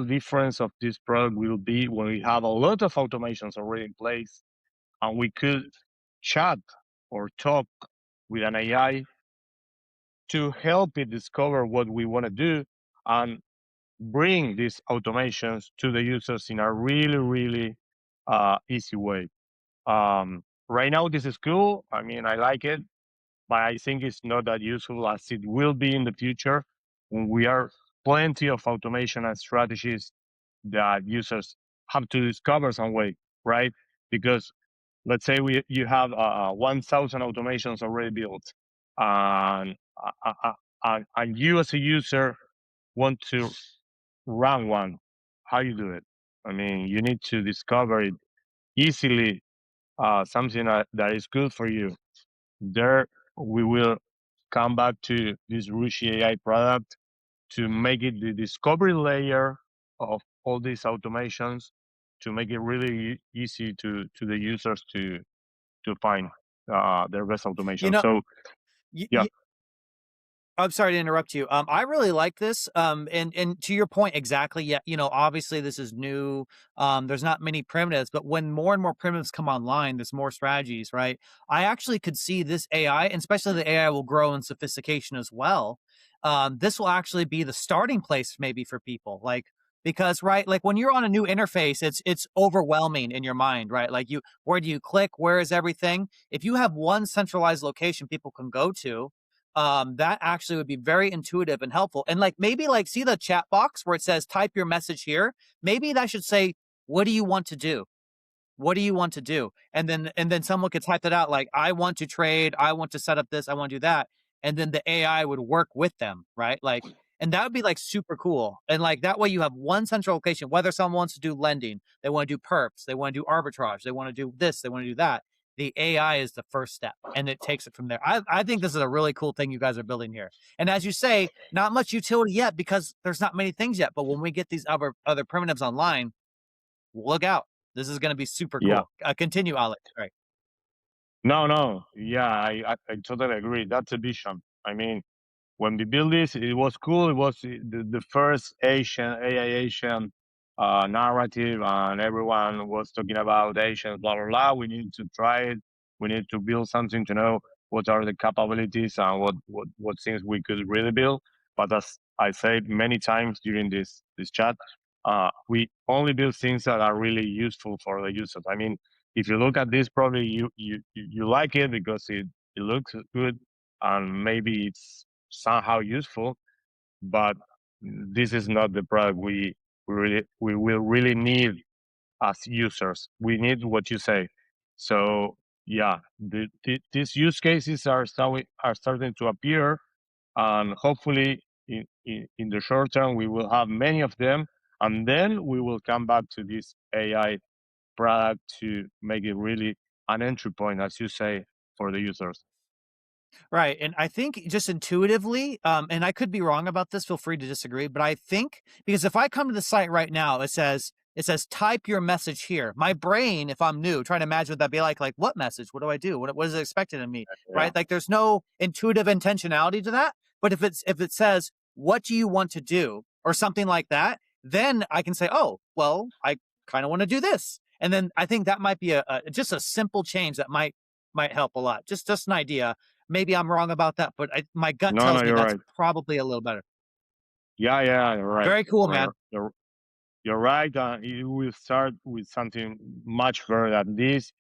difference of this product will be when we have a lot of automations already in place, and we could chat or talk with an AI to help it discover what we want to do and bring these automations to the users in a really, really easy way. Right now, this is cool. I mean, I like it, but I think it's not that useful as it will be in the future when we are plenty of automation and strategies that users have to discover some way, right? Because let's say you have 1,000 automations already built, and you as a user want to run one. How you do it? I mean, you need to discover it easily, something that is good for you. There, we will come back to this Rushi AI product to make it the discovery layer of all these automations, to make it really easy to the users to find their best You automation. know, So yeah, I'm sorry to interrupt you. I really like this. And to your point, exactly. Yeah, obviously this is new. There's not many primitives, but when more and more primitives come online, there's more strategies, right? I actually could see this AI, and especially the AI will grow in sophistication as well. This will actually be the starting place maybe for people, like because right, like when you're on a new interface, it's overwhelming in your mind, right? Like where do you click? Where is everything? If you have one centralized location people can go to, that actually would be very intuitive and helpful. And like maybe like see the chat box where it says type your message here. Maybe that should say, what do you want to do? What do you want to do? And then someone could type it out like, I want to trade, I want to set up this, I want to do that. And then the AI would work with them, right? Like, and that would be like super cool. And like that way you have one central location, whether someone wants to do lending, they want to do perps, they want to do arbitrage, they want to do this, they want to do that. The AI is the first step and it takes it from there. I think this is a really cool thing you guys are building here. And as you say, not much utility yet because there's not many things yet. But when we get these other primitives online, look out. This is going to be super yeah. cool. Continue, Alex. Right. No. Yeah, I totally agree. That's a vision. I mean, when we built this, it was cool. It was the first Asian AI Asian narrative, and everyone was talking about Asian, blah blah blah. We need to try it. We need to build something to know what are the capabilities and what things we could really build. But as I said many times during this chat, we only build things that are really useful for the users. I mean, if you look at this, probably you like it because it looks good and maybe it's somehow useful, but this is not the product we will really need as users. We need what you say. So yeah, these use cases are starting to appear, and hopefully in the short term we will have many of them, and then we will come back to this AI product to make it really an entry point, as you say, for the users. Right. And I think just intuitively, and I could be wrong about this, feel free to disagree, but I think because if I come to the site right now, it says type your message here. My brain, if I'm new, trying to imagine what that'd be like what message? What do I do? What is it expected of me? Yeah. Right? Like there's no intuitive intentionality to that. But if it says, what do you want to do? Or something like that, then I can say, oh, well, I kind of want to do this. And then I think that might be just a simple change that might help a lot. Just an idea. Maybe I'm wrong about that, but my gut No, tells no, me you're that's right. probably a little better. Yeah, you're right. Very cool, man. You're right. It will start with something much better than this.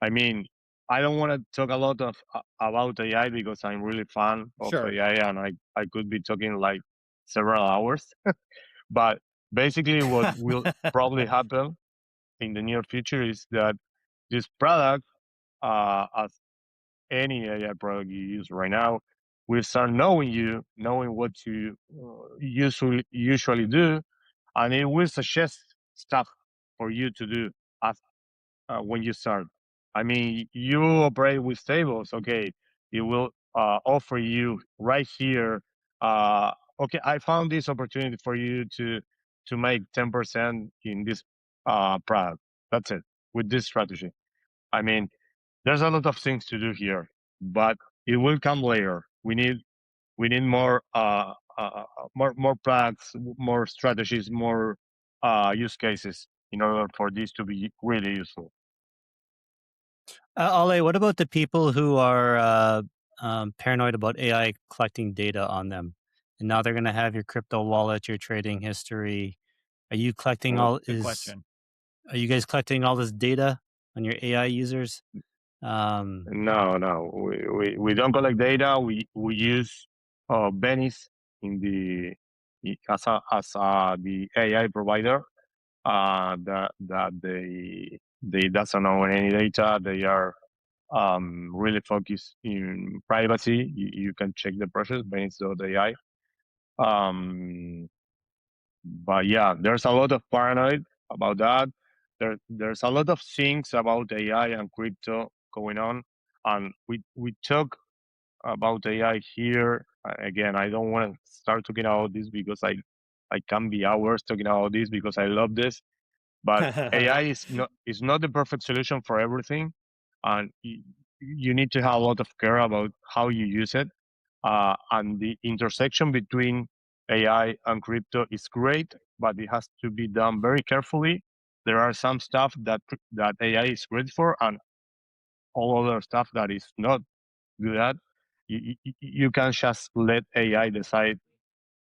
I mean, I don't want to talk a lot of about AI because I'm really fan of Sure. AI, and I could be talking like several hours. But basically, what will probably happen in the near future is that this product, as any AI product you use right now, will start knowing what you usually do, and it will suggest stuff for you to do as when you start. I mean, you operate with tables, okay? It will offer you right here. Uh, okay, I found this opportunity for you to make 10% in this product. That's it with this strategy. I mean, there's a lot of things to do here, but it will come later. We need more products, more strategies, more use cases in order for this to be really useful. Ale, what about the people who are paranoid about AI collecting data on them? And now they're going to have your crypto wallet, your trading history. Are you collecting Mm. all Good is question. Are you guys collecting all this data on your AI users? Um, No, we don't collect data. We use Venice in as the AI provider. That they doesn't own any data. They are really focused in privacy. You can check the process Venice.ai. But yeah, there's a lot of paranoid about that. There's a lot of things about AI and crypto going on, and we talk about AI here. Again, I don't want to start talking about this because I can be hours talking about this because I love this. But AI is not the perfect solution for everything, and you need to have a lot of care about how you use it. And the intersection between AI and crypto is great, but it has to be done very carefully. There are some stuff that AI is great for, and all other stuff that is not good at. You can just let AI decide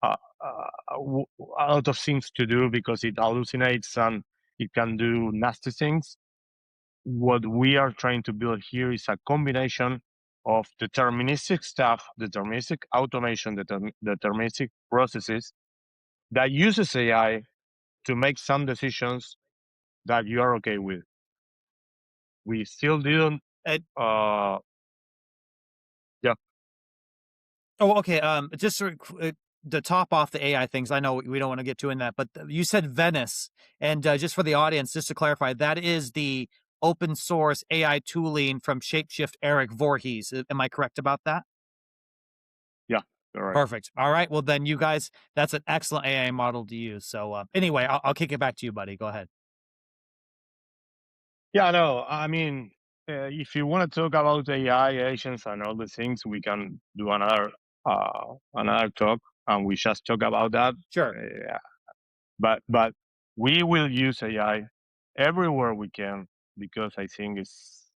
uh, a lot of things to do because it hallucinates and it can do nasty things. What we are trying to build here is a combination of deterministic stuff, deterministic automation, deterministic processes that uses AI to make some decisions that you are okay with. We still didn't. And, Uh, yeah, okay. Just to top off the AI things, I know we don't want to get too in that, but you said Venice, and just for the audience, just to clarify, that is the open source AI tooling from Shapeshift Eric Voorhees. Am I correct about that? yeah, all right. Perfect. All right. Well, then you guys, that's an excellent AI model to use. So anyway, I'll kick it back to you, buddy. Go ahead. Yeah, no, I mean, if you want to talk about AI agents and all the things, we can do another talk, and we just talk about that. Sure. Yeah, but we will use AI everywhere we can because I think it's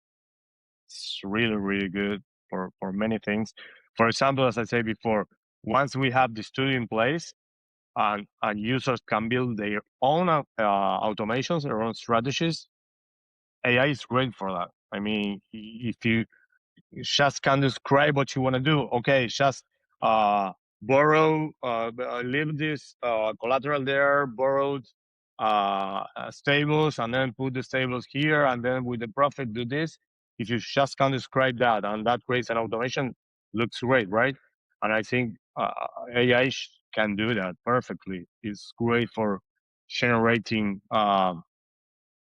really good for many things. For example, as I said before, once we have the studio in place and users can build their own automations, their own strategies, AI is great for that. I mean, if you just can describe what you want to do, okay, just borrow, leave this collateral there, borrowed stables, and then put the stables here, and then with the profit do this. If you just can describe that, and that creates an automation, looks great, right? And I think AI can do that perfectly. It's great for generating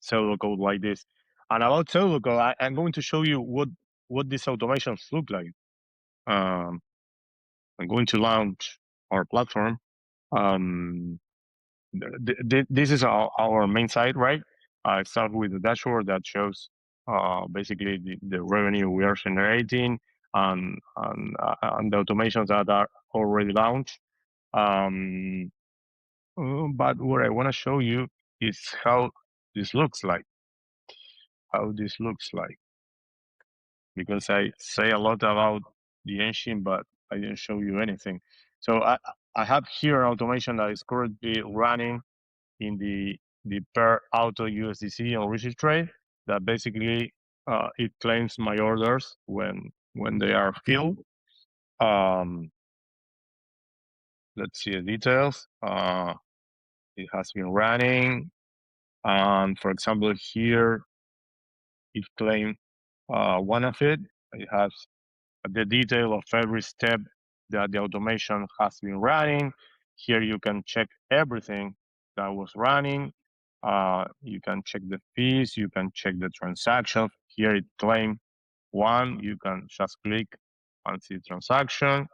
pseudo code like this. And about pseudo code, I'm going to show you what these automations look like. I'm going to launch our platform. This is our main site, right? I start with the dashboard that shows basically the revenue we are generating and the automations that are already launched. But what I want to show you is how this looks like. Because I say a lot about the engine, but I didn't show you anything. So I have here an automation that is currently running in the pair auto USDC on Rujira trade that basically it claims my orders when they are filled. Let's see the details. It has been running, and for example here it claimed one of it. It has the detail of every step that the automation has been running. Here you can check everything that was running. You can check the fees, you can check the transactions. Here it claimed one, you can just click and see transaction.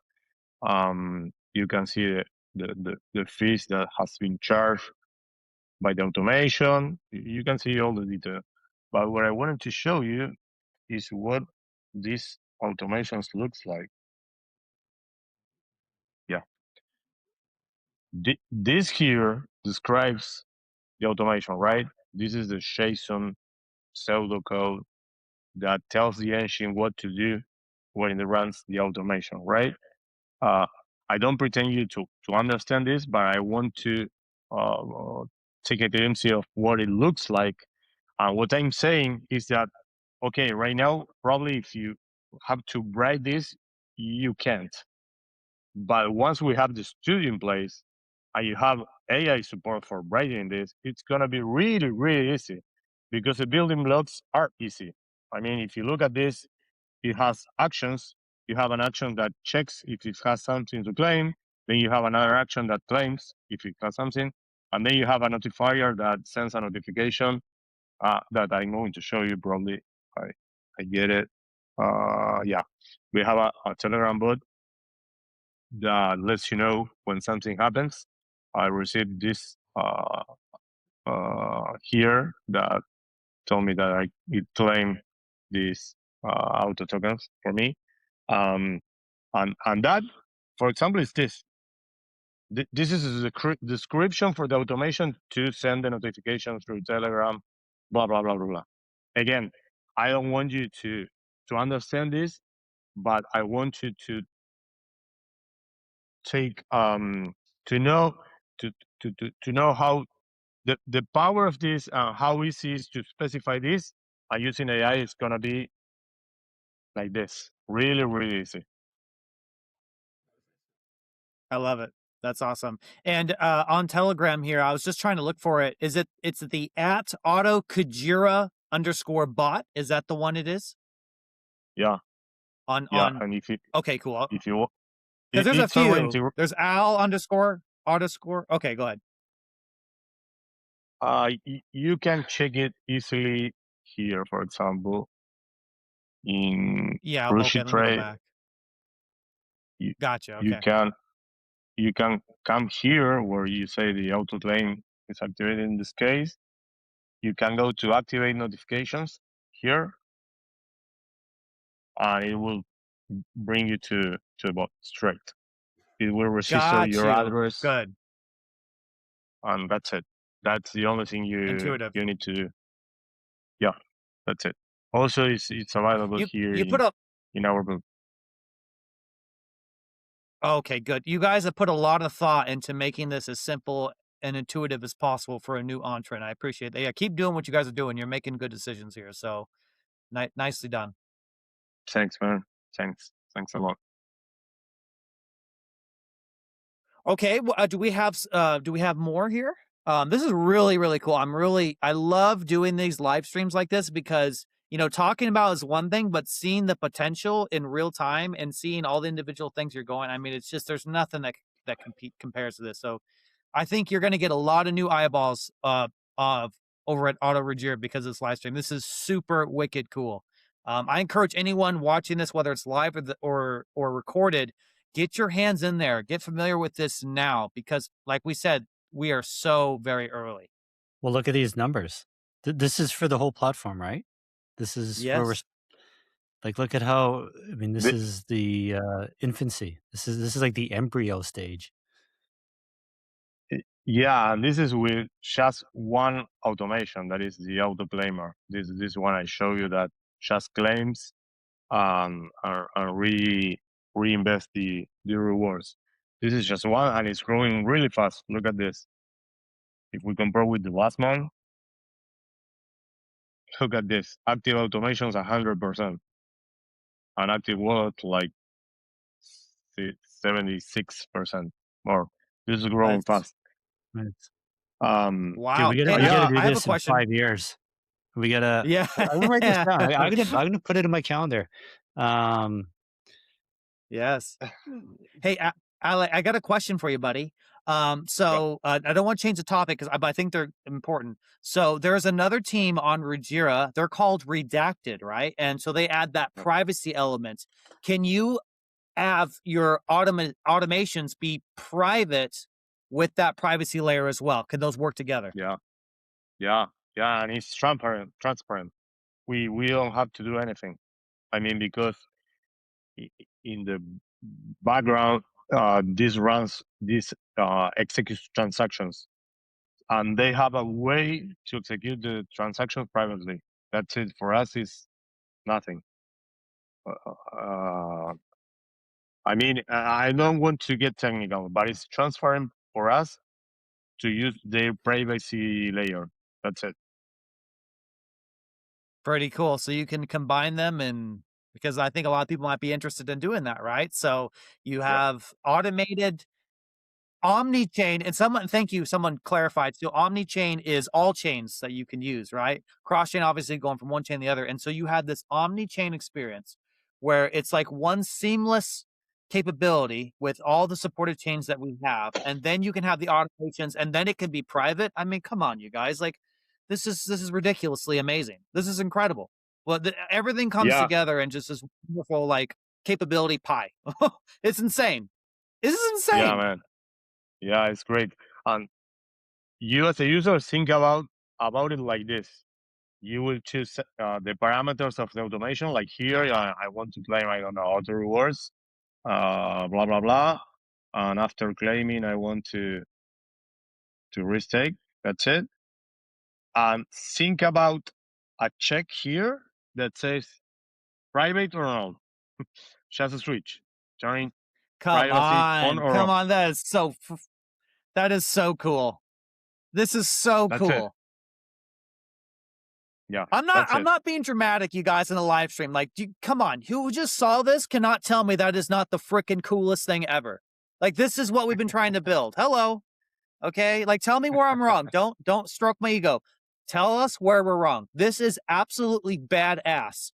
You can see the fees that has been charged by the automation. You can see all the detail. But what I wanted to show you is what these automations looks like. Yeah. This here describes the automation, right? This is the JSON pseudocode that tells the engine what to do when it runs the automation, right? I don't pretend you to understand this, but I want to take a glimpse of what it looks like. And what I'm saying is that, okay, right now, probably if you have to write this, you can't. But once we have the studio in place and you have AI support for writing this, it's going to be really, really easy because the building blocks are easy. I mean, if you look at this, it has actions. You have an action that checks if it has something to claim. Then you have another action that claims if it has something. And then you have a notifier that sends a notification that I'm going to show you probably. I get it. Yeah, we have a Telegram bot that lets you know when something happens. I received this here that told me that it claimed these auto tokens for me. And that, for example, is this. This is the description for the automation to send the notification through Telegram, blah, blah, blah, blah, blah. Again, I don't want you to understand this, but I want you to take to know to know how the power of this, how easy it is to specify this, and using AI is gonna be like this, really, really easy. I love it. That's awesome. And on Telegram here, I was just trying to look for it. It's the at AutoRujira _ bot. Is that the one it is? Yeah. On and if okay, cool. If you because there's a it's already few. There's Al _ Autoscore. Okay, go ahead. You can check it easily here, for example, in Yeah, okay, let me go Rujira. back. You, Gotcha. you Okay. can come here where you say the auto claim is activated in this case. You can go to activate notifications here, and it will bring you to the bot straight. It will register your address. Good. And that's it. That's the only thing Intuitive. you need to do. Yeah, that's it. Also, it's available here You put a in our book. Okay, good. You guys have put a lot of thought into making this as simple and intuitive as possible for a new entrant. I appreciate that. Yeah, keep doing what you guys are doing. You're making good decisions here. So nicely done. Thanks, man. Thanks a lot. Okay, do we have more here? This is really, really cool. I love doing these live streams like this because, talking about is one thing, but seeing the potential in real time and seeing all the individual things you're going, I mean, it's just, there's nothing that compares to this. So I think you're going to get a lot of new eyeballs, of over at AutoRujira because of this live stream. This is super wicked cool. I encourage anyone watching this, whether it's live or recorded, get your hands in there, get familiar with this now, because like we said, we are so very early. Well, look at these numbers. This is for the whole platform, right? This is where we're Yes. like, look at how, I mean, this The- is the infancy. This is like the embryo stage. yeah, and this is with just one automation, that is the auto claimer. This one I show you that just claims and reinvest the rewards. This is just one, and it's growing really fast. Look at this. If we compare with the last month, look at this. Active automations 100%, and active wallet like 76% more. This is growing Nice. fast. Right. Dude, Wow. we Hey, gotta do I have a this in question. 5 years. We gotta. Yeah. I'm gonna write this down. I'm gonna put it in my calendar. Um, Yes. Hey, Ale, I got a question for you, buddy. I don't want to change the topic but I think they're important. So there's another team on Rujira. They're called Redacted, right? And so they add that privacy element. Can you have your automations be private with that privacy layer as well? Can those work together? Yeah, and it's transparent. We don't have to do anything. I mean, because in the background, this executes transactions, and they have a way to execute the transactions privately. That's it. For us, is nothing. I mean, I don't want to get technical, but it's transparent for us to use their privacy layer. That's it. Pretty cool. So you can combine them, and because I think a lot of people might be interested in doing that, right? So you Yeah. have automated omnichain, and someone clarified. So omnichain is all chains that you can use, right? Cross chain, obviously going from one chain to the other. And so you had this omnichain experience where it's like one seamless capability with all the supported chains that we have. And then you can have the automations, and then it can be private. I mean, come on, you guys. Like, this is ridiculously amazing. This is incredible. Well, everything comes Yeah, together and just this wonderful like capability pie. It's insane. This is yeah, insane. man. Yeah, it's great. And you as a user think about it like this. You will choose the parameters of the automation. Like here, I want to claim, I don't know, auto rewards, blah blah blah. And after claiming, I want to restake. That's it. And think about a check here that says private or not. Just a switch, turning privacy on or Come off. on. That is so cool. This is so That's it. cool. Yeah, I'm that's it. not being dramatic, you guys, in the live stream. Like, come on, who just saw this cannot tell me that is not the freaking coolest thing ever. Like, this is what we've been trying to build. Hello. Okay. Like, tell me where I'm wrong. Don't stroke my ego. Tell us where we're wrong. This is absolutely badass.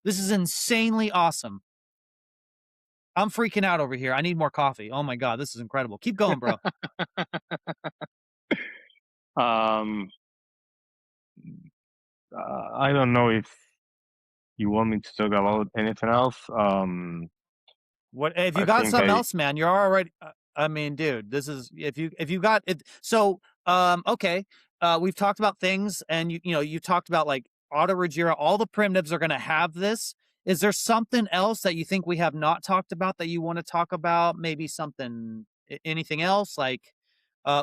This is insanely awesome. I'm freaking out over here. I need more coffee. Oh my God. This is incredible. Keep going, bro. Um, I don't know if you want me to talk about anything else. What if you I got think something I else, man? You're already. I mean, dude, this is if you got it. So, okay, we've talked about things, and you talked about like AutoRujira. All the primitives are going to have this. Is there something else that you think we have not talked about that you want to talk about? Maybe something, anything else? Like,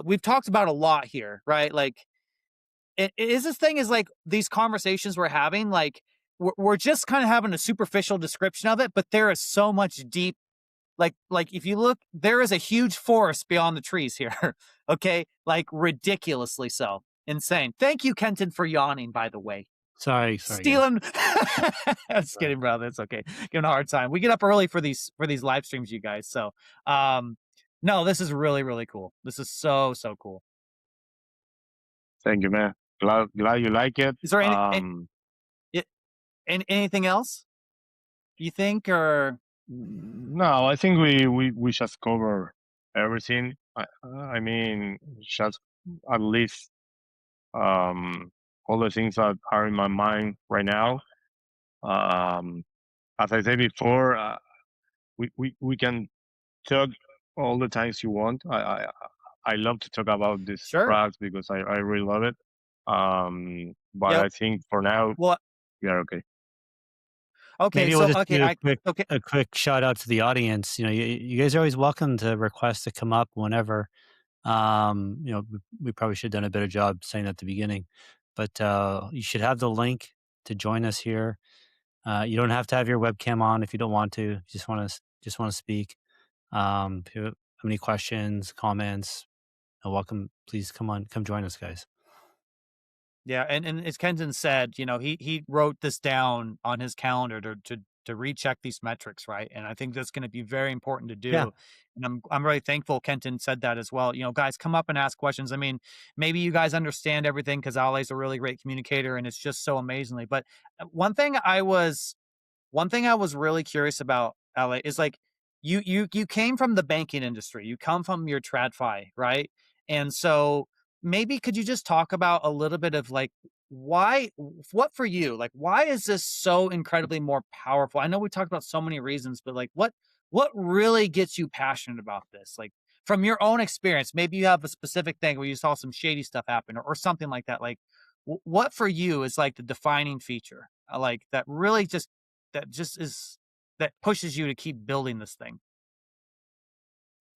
we've talked about a lot here, right? Like, is this thing is like these conversations we're having, like we're just kind of having a superficial description of it, but there is so much deep like if you look, there is a huge forest beyond the trees here. Okay, like ridiculously so insane. Thank you, Kenton, for yawning, by the way. sorry. Stealing. Just kidding, bro. That's okay. Giving a hard time. We get up early for these live streams, you guys. So no, this is really, really cool. This is so cool. Thank you, man. Glad you like it. Is there a- anything else you think, or No, I think we just cover everything. I mean, just at least all the things that are in my mind right now. Um, as I said before, we can talk all the times you want. I love to talk about this sure? products because I really love it. But Yep. I think for now Well, we are okay. okay. Maybe we'll So just okay, do okay. a quick shout out to the audience. You guys are always welcome to request to come up whenever. We probably should have done a better job saying that at the beginning, but you should have the link to join us here. You don't have to have your webcam on if you don't want to. You just want to speak. If you have any questions, comments, welcome. Please come join us, guys. Yeah, and as Kenton said, he wrote this down on his calendar to recheck these metrics, right? And I think that's going to be very important to Yeah, do. And I'm really thankful Kenton said that as well. Guys, come up and ask questions. I mean, maybe you guys understand everything because Ali's a really great communicator and it's just so amazingly. But one thing I was really curious about, LA, is like you came from the banking industry. You come from your TradFi, right? And so maybe could you just talk about a little bit of like why what for you? Like why is this so incredibly more powerful? I know we talked about so many reasons, but like what really gets you passionate about this? Like from your own experience, maybe you have a specific thing where you saw some shady stuff happen or something like that. Like what for you is like the defining feature? Like that just is that pushes you to keep building this thing.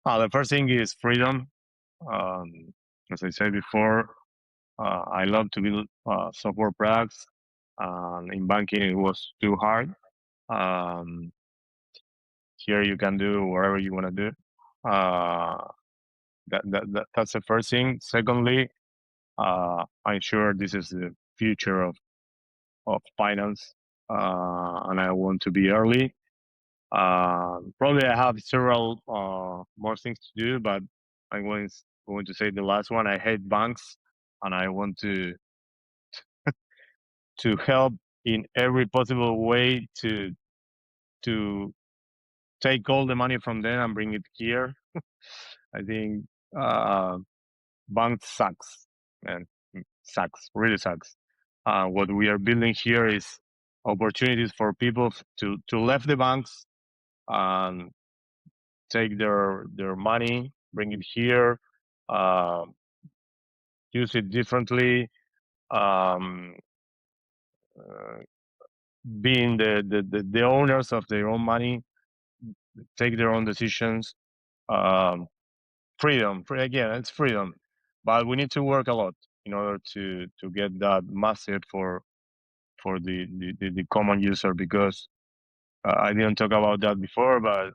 The first thing is freedom. Um, as I said before, I love to build software products. In banking, it was too hard. Um, Here, you can do whatever you want to do. Uh, that's the first thing. Secondly, I'm sure this is the future of finance, and I want to be early. Probably I have several more things to do, but I'm going to say the last one. I hate banks, and I want to help in every possible way to take all the money from them and bring it here. I think uh, bank sucks, man, sucks, really sucks. What we are building here is opportunities for people to leave the banks and take their money, bring it here, uh, use it differently, um, uh, being the owners of their own money, take their own decisions. Um, Freedom, again, it's freedom, but we need to work a lot in order to get that massive for the common user because I didn't talk about that before, but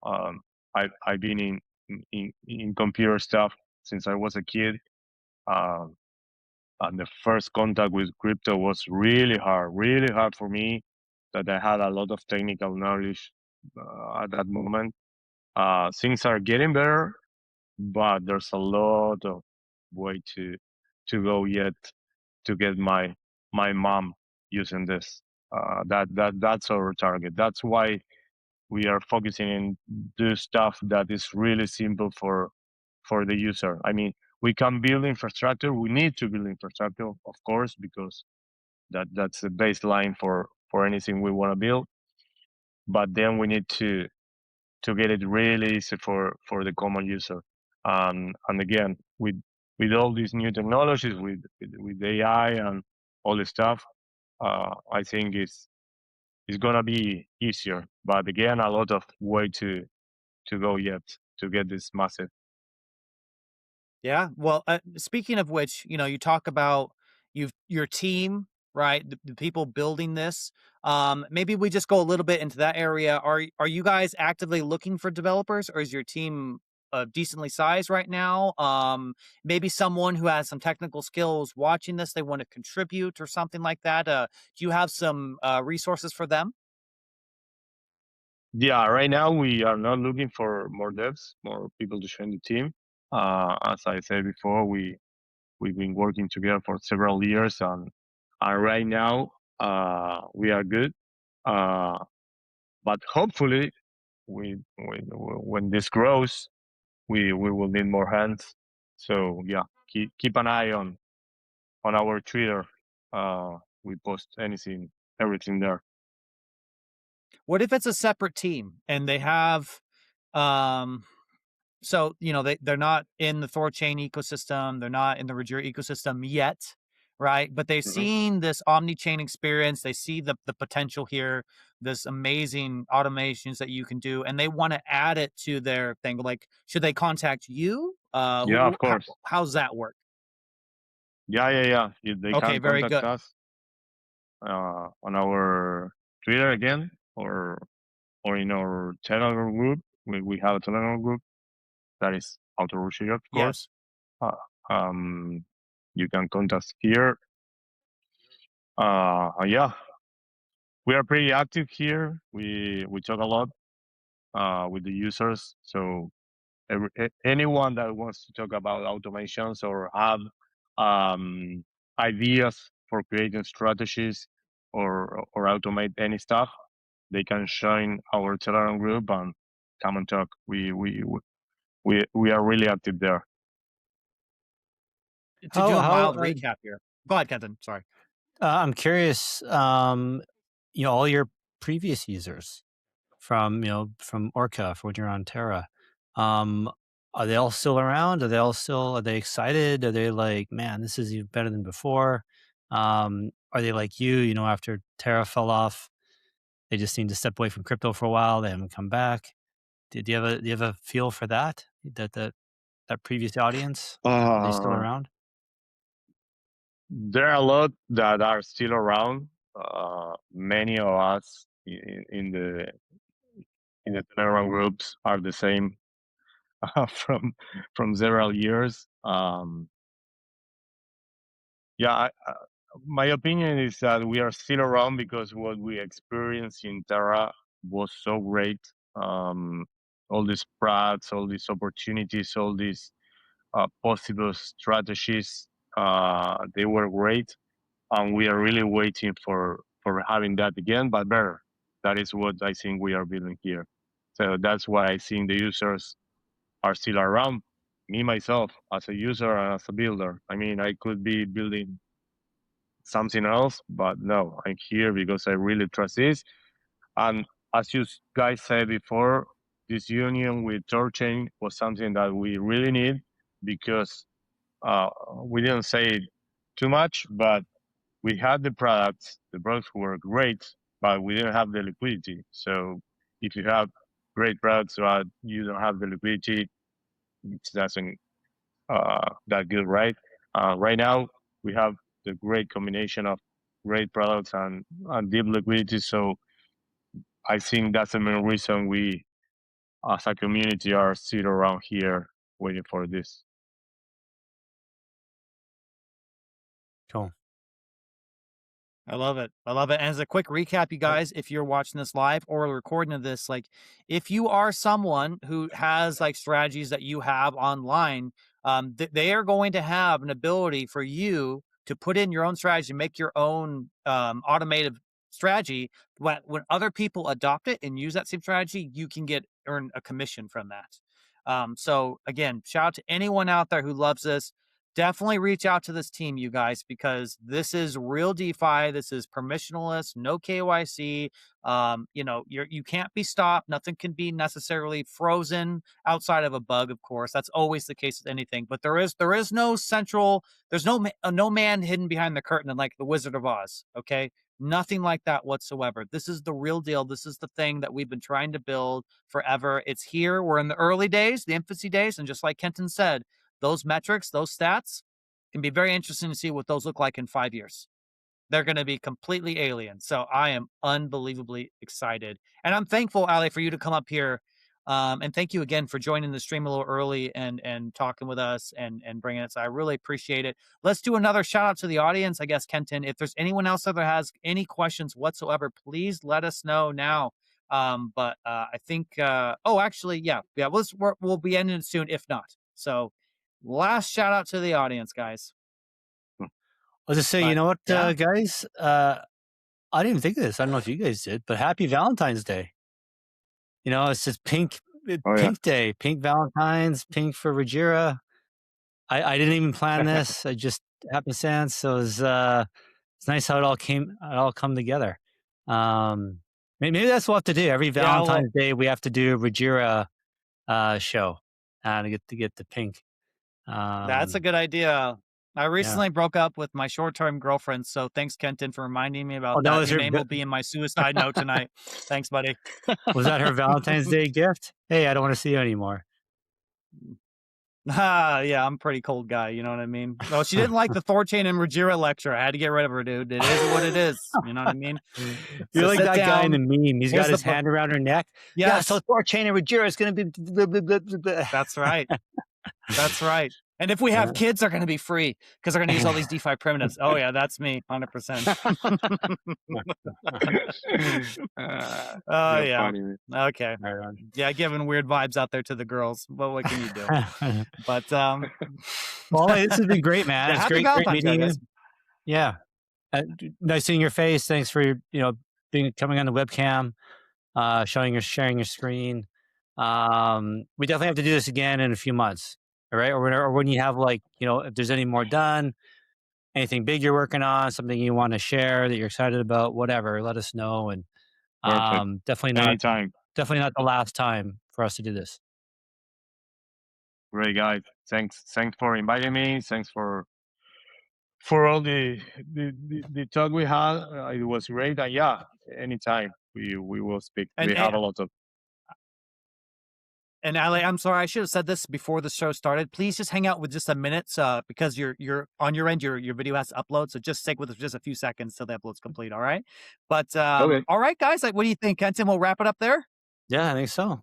um, I've been in computer stuff since I was a kid. Um, and the first contact with crypto was really hard for me. That I had a lot of technical knowledge at that moment. Things are getting better, but there's a lot of way to go yet to get my mom using this. That's our target. That's why we are focusing in do stuff that is really simple for the user. I mean, we can build infrastructure. We need to build infrastructure, of course, because that's the baseline for anything we want to build. But then we need to get it really easy for the common user. And again, with all these new technologies, with AI and all this stuff, I think it's gonna be easier. But again, a lot of way to go yet to get this massive. Yeah. Well, speaking of which, you talk about your team, right? The people building this. Maybe we just go a little bit into that area. Are you guys actively looking for developers, or is your team decently sized right now? Maybe someone who has some technical skills watching this, they want to contribute or something like that. Do you have some resources for them? Yeah, right now we are not looking for more devs, more people to join the team. As I said before, we We've been working together for several years, and right now we are good. But hopefully, when this grows, we will need more hands. So yeah, keep an eye on our Twitter. We post everything there. What if it's a separate team and they have, so they're not in the THORChain ecosystem, they're not in the Rujira ecosystem yet, right? But they've seen this omnichain experience, they see the potential here, this amazing automations that you can do, and they want to add it to their thing. Like, should they contact you? Yeah, of course. How's that work? Yeah. They Okay, can very contact good. us on our Twitter again, or in our Telegram group. We have a Telegram group that is AutoRujira, of course. Yes. You can contact us here. Yeah, we are pretty active here. We talk a lot with the users. So anyone that wants to talk about automations or have ideas for creating strategies or automate any stuff, they can join our Telegram group and come and talk. We are really active there. To do a mild recap here. Go ahead, Kenton. Sorry. I'm curious. All your previous users from Orca, for when you're on Terra, are they all still around? Are they excited? Are they like, man, this is even better than before? Are they like you? After Terra fell off, they just need to step away from crypto for a while. They haven't come back. Do you have a feel for that? That previous audience? Are they still around? There are a lot that are still around. Many of us in the Telegram groups are the same from several years. Yeah, my opinion is that we are still around because what we experienced in Terra was so great. All these products, all these opportunities, all these possible strategies, they were great, and we are really waiting for having that again, but better. That is what I think we are building here. So that's why I think the users are still around. Me myself, as a user and as a builder, I mean, I could be building something else, but no, I'm here because I really trust this. And as you guys said before, this union with THORChain was something that we really need, because we didn't say it too much, but we had the products were great, but we didn't have the liquidity. So if you have great products but you don't have the liquidity, it doesn't that good, right? Right now we have the great combination of great products and deep liquidity. So I think that's the main reason we, as a community, are still around here waiting for this. Cool. I love it. I love it. And as a quick recap, you guys, if you're watching this live or a recording of this, like, if you are someone who has like strategies that you have online, they are going to have an ability for you to put in your own strategy, make your own automated strategy. When other people adopt it and use that same strategy, you can earn a commission from that. So again, shout out to anyone out there who loves this. Definitely reach out to this team, you guys, because this is real DeFi. This is permissionless, no KYC. You can't be stopped. Nothing can be necessarily frozen outside of a bug, of course. That's always the case with anything. But there is no central. There's no man hidden behind the curtain like the Wizard of Oz. Okay, nothing like that whatsoever. This is the real deal. This is the thing that we've been trying to build forever. It's here. We're in the early days, the infancy days, and just like Kenton said, those metrics, those stats can be very interesting to see what those look like in 5 years. They're going to be completely alien. So I am unbelievably excited. And I'm thankful, Ali, for you to come up here. And thank you again for joining the stream a little early and talking with us and bringing it. So I really appreciate it. Let's do another shout out to the audience. I guess, Kenton, if there's anyone else that has any questions whatsoever, please let us know now. But I think, actually, yeah, we'll be ending it soon, if not. So last shout out to the audience, guys. I'll just say, you But, know what, yeah. guys? I didn't even think of this. I don't know if you guys did, but happy Valentine's Day. You know, it's just pink Oh yeah. day, pink Valentine's, pink for Rujira. I didn't even plan this. I just happenstance. So it's nice how it all come together. Maybe that's what we'll have to do. Every Yeah, well, Valentine's Day we have to do a Rujira show to get the pink. that's a good idea. I Yeah. recently broke up with my short-term girlfriend, so thanks, Kenton, for reminding me about Oh, that that. was Your her. name will be in my suicide note tonight. Thanks, buddy. Was that her Valentine's Day gift? Hey, I don't want to see you anymore. Yeah, I'm a pretty cold guy, you know what I mean? Well, she didn't like the THORChain and Rujira lecture. I had to get rid of her, dude. It is what it is. You know what I mean? You're So like sit that guy in the down. meme. He's Here's got his hand around her neck. Yeah, Yes, so THORChain and Rujira is going to be. Blah, blah, blah, blah, blah. that's right. That's right. And if we have kids, they're going to be free because they're going to use all these DeFi primitives. Oh, yeah, that's me, 100%. Oh, You're yeah. funny, man. Okay. Right on. Yeah, giving weird vibes out there to the girls. But what can you do? But Well, hey, this has been great, man. yeah, It's happy great Valentine's Day, meeting you. guys. Yeah, nice seeing your face. Thanks for coming on the webcam, sharing your screen. We definitely have to do this again in a few months, all right? Or when you have if there's any more done, anything big you're working on, something you want to share that you're excited about, whatever, let us know. And Perfect. definitely not Anytime. the last time for us to do this. Great, guys. Thanks for inviting me. Thanks for all the talk we had. It was great. And yeah, anytime we will speak. And We have a lot of. And Ale, I'm sorry, I should have said this before the show started. Please just hang out with just a minute, because you're on your end, your video has to upload. So just stick with us just a few seconds till the upload's complete. All right. But Okay. all right, guys. Like, what do you think, Kenton? We'll wrap it up there. Yeah, I think so.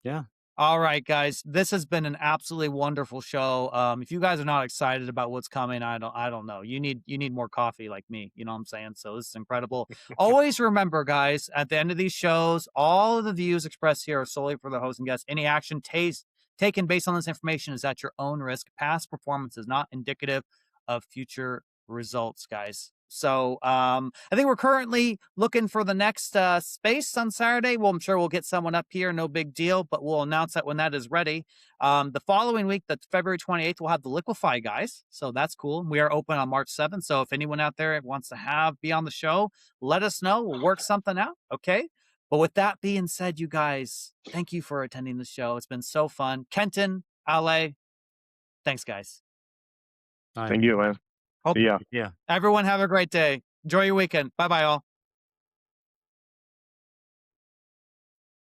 Yeah. All right, guys. This has been an absolutely wonderful show. If you guys are not excited about what's coming, I don't know. You need more coffee like me. You know what I'm saying? So this is incredible. Always remember, guys, at the end of these shows, all of the views expressed here are solely for the host and guests. Any action taken based on this information is at your own risk. Past performance is not indicative of future results, guys. So I think we're currently looking for the next space on Saturday. Well, I'm sure we'll get someone up here, no big deal, but we'll announce that when that is ready. The following week, that's February 28th, we'll have the Liquify guys. So that's cool. We are open on March 7th. So if anyone out there wants to be on the show, let us know. We'll work something out. Okay. But with that being said, you guys, thank you for attending the show. It's been so fun. Kenton, Ale, thanks, guys. Thank you, man. Hope, Yeah. Yeah. Everyone have a great day. Enjoy your weekend. Bye-bye, all.